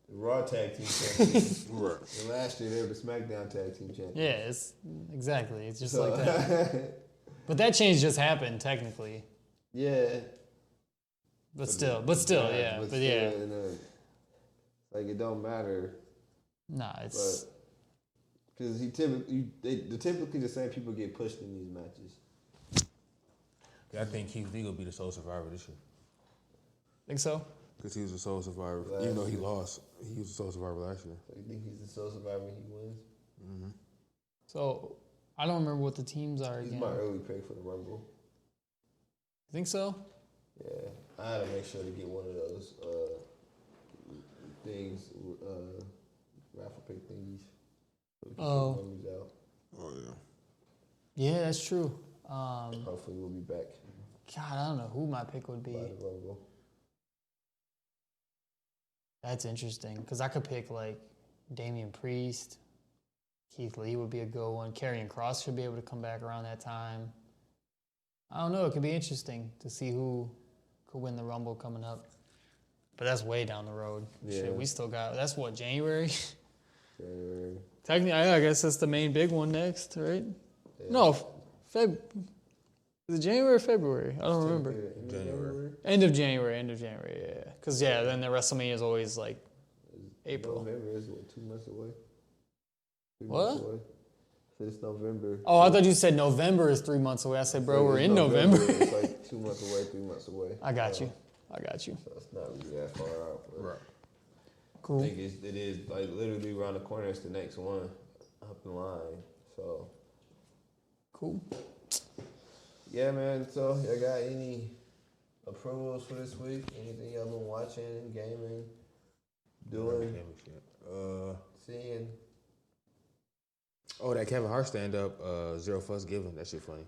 Raw Tag Team Champions. Right. And last year they were the SmackDown Tag Team Champions. Yeah, it's exactly. It's just like that. But that change just happened technically. Yeah. But still, yeah. But yeah. Like it don't matter. Nah, it's because typically the same people get pushed in these matches. I think Keith Lee will be the sole survivor this year. Think so? Because he was a sole survivor. Even though he lost, he was a sole survivor last year. So you think he's the sole survivor and he wins? Mm-hmm. So I don't remember what the teams are He's again. my early pick for the Rumble. Think so? Yeah, I had to make sure to get one of those things, raffle pick thingies. So we can Oh. put numbers out. Oh, yeah. Yeah, that's true. Hopefully we'll be back God, I don't know who my pick would be. by the Rumble. That's interesting because I could pick like Damian Priest, Keith Lee would be a good one. Karrion Kross should be able to come back around that time. I don't know. It could be interesting to see who could win the Rumble coming up. But that's way down the road. Yeah. Shit, we still got, that's what, January? January. Technically, I guess that's the main big one next, right? Yeah. No, is it January or February? I don't remember. January. End of January, yeah. Because, yeah, then the WrestleMania is always like April. November is what, 2 months away? 3 What? months away? So it's November. Oh, I thought you said November is 3 months away. I said, bro, we're in November. It's like 2 months away, 3 months away. I got you. So it's not really that far out. But Right. Cool. I think it is like literally around the corner. It's the next one up the line. So Cool. yeah, man. So y'all got any approvals for this week? Anything y'all been watching, gaming, doing, seeing? Oh, that Kevin Hart stand up, Zero Fuss Given. That shit funny.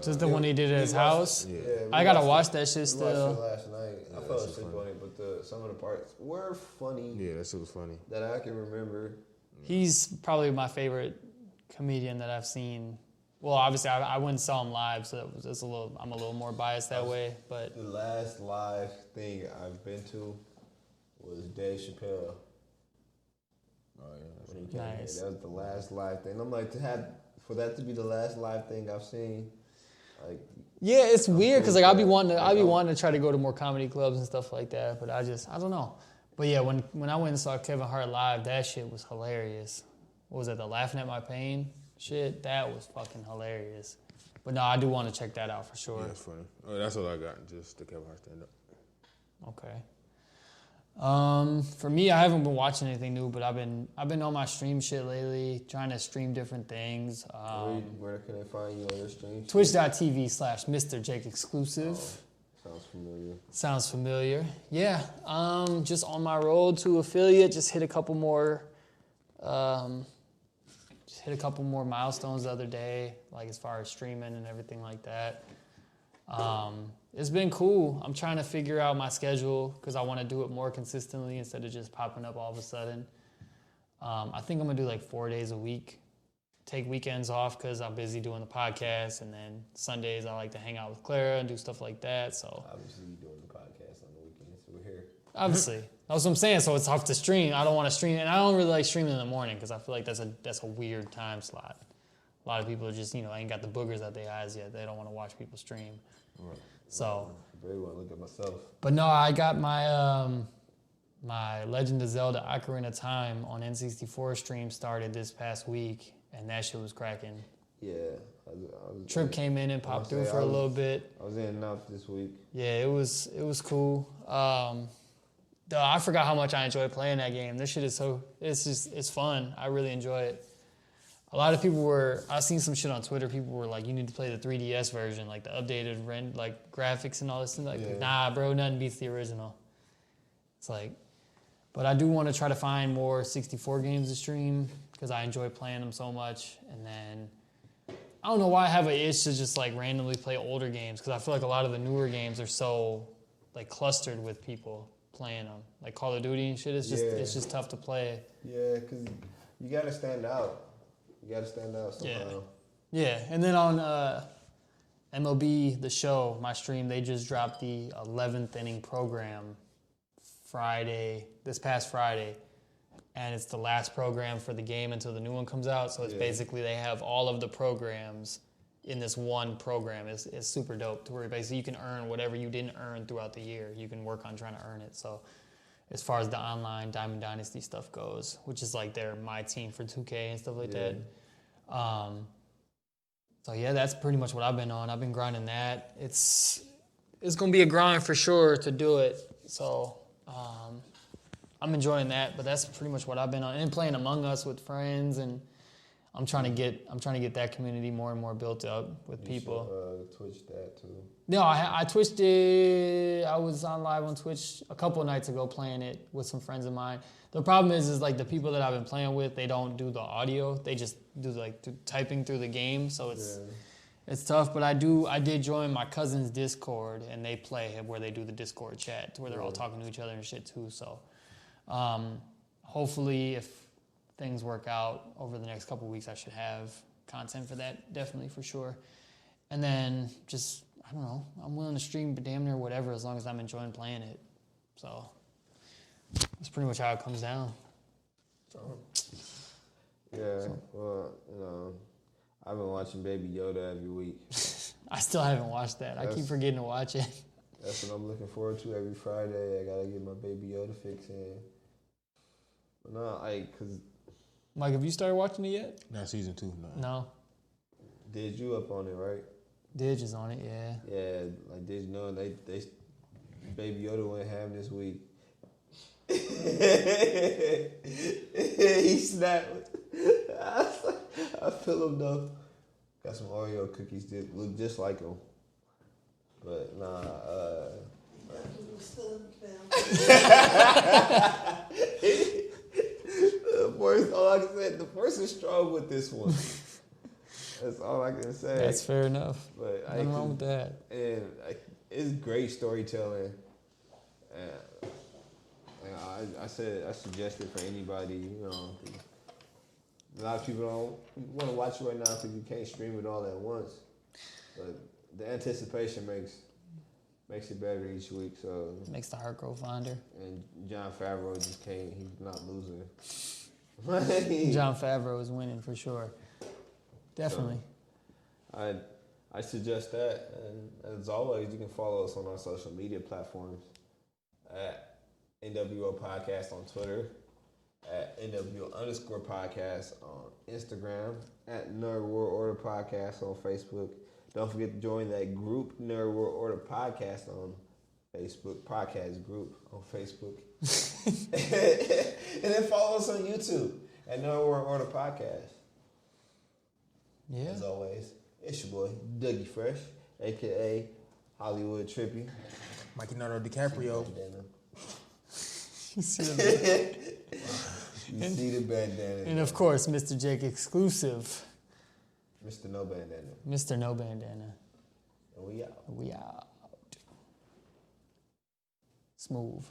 Just the one he did at his house? Yeah. I gotta watch that shit We still. watched it last night. I fell that shit asleep on it, but some of the parts were funny Yeah, that shit was funny. that I can remember. He's probably my favorite comedian that I've seen. Well, obviously, I went and saw him live, so that was just I'm a little more biased that way. But The last live thing I've been to was Dave Chappelle. Oh, yeah. When he came Nice. here. That was the last live thing. I'm like, for that to be the last live thing I've seen, like, yeah, it's weird because like I'll be cool. wanting to try to go to more comedy clubs and stuff like that. But I don't know. But yeah, when I went and saw Kevin Hart live, that shit was hilarious. What was it? The Laughing at My Pain shit? That was fucking hilarious. But no, I do want to check that out for sure. Yeah, that's funny. Oh, that's all I got. Just the Kevin Hart stand up. Okay. For me, I haven't been watching anything new, but I've been on my stream shit lately, trying to stream different things. where can they find you on your stream? Twitch.tv/Mr. Jake Exclusive. Sounds familiar. Sounds familiar. Yeah. Just on my road to affiliate, just hit a couple more milestones the other day, like as far as streaming and everything like that. It's been cool. I'm trying to figure out my schedule because I want to do it more consistently instead of just popping up all of a sudden. I think I'm going to do like 4 days a week. Take weekends off because I'm busy doing the podcast. And then Sundays, I like to hang out with Clara and do stuff like that. So Obviously, you're doing the podcast on the weekends. We're here. obviously, That's what I'm saying. So it's tough to stream. I don't want to stream, and I don't really like streaming in the morning because I feel like that's a weird time slot. A lot of people are just ain't got the boogers out their eyes yet. They don't want to watch people stream. Right. So. I really want to look at myself. But no, I got my my Legend of Zelda Ocarina of Time on N64 stream started this past week, and that shit was cracking. Yeah. Trip came in and popped through for a little bit. I was in and out this week. Yeah, it was cool. I forgot how much I enjoyed playing that game. This shit is it's fun. I really enjoy it. A lot of people I've seen some shit on Twitter. People were like, you need to play the 3DS version, like the updated graphics and all this stuff. Nah, bro, nothing beats the original. It's like, but I do want to try to find more 64 games to stream because I enjoy playing them so much. And then, I don't know why I have an itch to just like randomly play older games because I feel like a lot of the newer games are so like clustered with people playing them. Like Call of Duty and shit, it's just tough to play. Yeah, because you got to stand out. You got to stand out somehow. Yeah, and then on MLB The Show, my stream, they just dropped the 11th inning program this past Friday. And it's the last program for the game until the new one comes out. So it's basically they have all of the programs in this one program. It's super dope to where basically you can earn whatever you didn't earn throughout the year. You can work on trying to earn it. So as far as the online Diamond Dynasty stuff goes, which is like my team for 2K and stuff like that. So yeah, that's pretty much what I've been on. I've been grinding that. It's gonna be a grind for sure to do it. So I'm enjoying that, but that's pretty much what I've been on. And playing Among Us with friends, and I'm trying to get that community more and more built up with people. Should, Twitch that too. No, I Twitched it. I was on live on Twitch a couple of nights ago playing it with some friends of mine. The problem is like the people that I've been playing with, they don't do the audio. They just do like typing through the game, so it's tough. But I did join my cousin's Discord, and they play where they do the Discord chat where they're all talking to each other and shit too. So hopefully, if things work out over the next couple of weeks, I should have content for that, definitely for sure. And then just, I don't know, I'm willing to stream damn near whatever as long as I'm enjoying playing it. So that's pretty much how it comes down. Well, I've been watching Baby Yoda every week. I still haven't watched that. I keep forgetting to watch it. That's what I'm looking forward to every Friday. I gotta get my Baby Yoda fix in. But no, cause Mike, have you started watching it yet? Not season 2, no. No. Did you up on it, right? Didge is on it, yeah. Yeah, like did you know they Baby Yoda went ham this week. He snapped. I feel him though. Got some Oreo cookies that look just like him. But all I can say, the first is strong with this one. That's all I can say. That's fair enough. But nothing wrong with that. And it's great storytelling. I suggested for anybody, a lot of people don't want to watch it right now because you can't stream it all at once. But the anticipation makes it better each week. So makes the heart grow fonder. And Jon Favreau just can't. He's not losing. Jon Favreau is winning for sure. Definitely. So I suggest that, and as always, you can follow us on our social media platforms at NWO Podcast on Twitter, at NWO_podcast on Instagram, at Nerd World Order Podcast on Facebook. Don't forget to join that group, Nerd World Order Podcast on Facebook, podcast group on Facebook. And then follow us on YouTube at Nerd World Order Podcast. Yeah. As always, it's your boy, Dougie Fresh, a.k.a. Hollywood Trippy. Mikey Leonardo DiCaprio. You see the bandana. And of course, Mr. Jake Exclusive. Mr. No Bandana. Mr. No Bandana. And we out. We out. Smooth.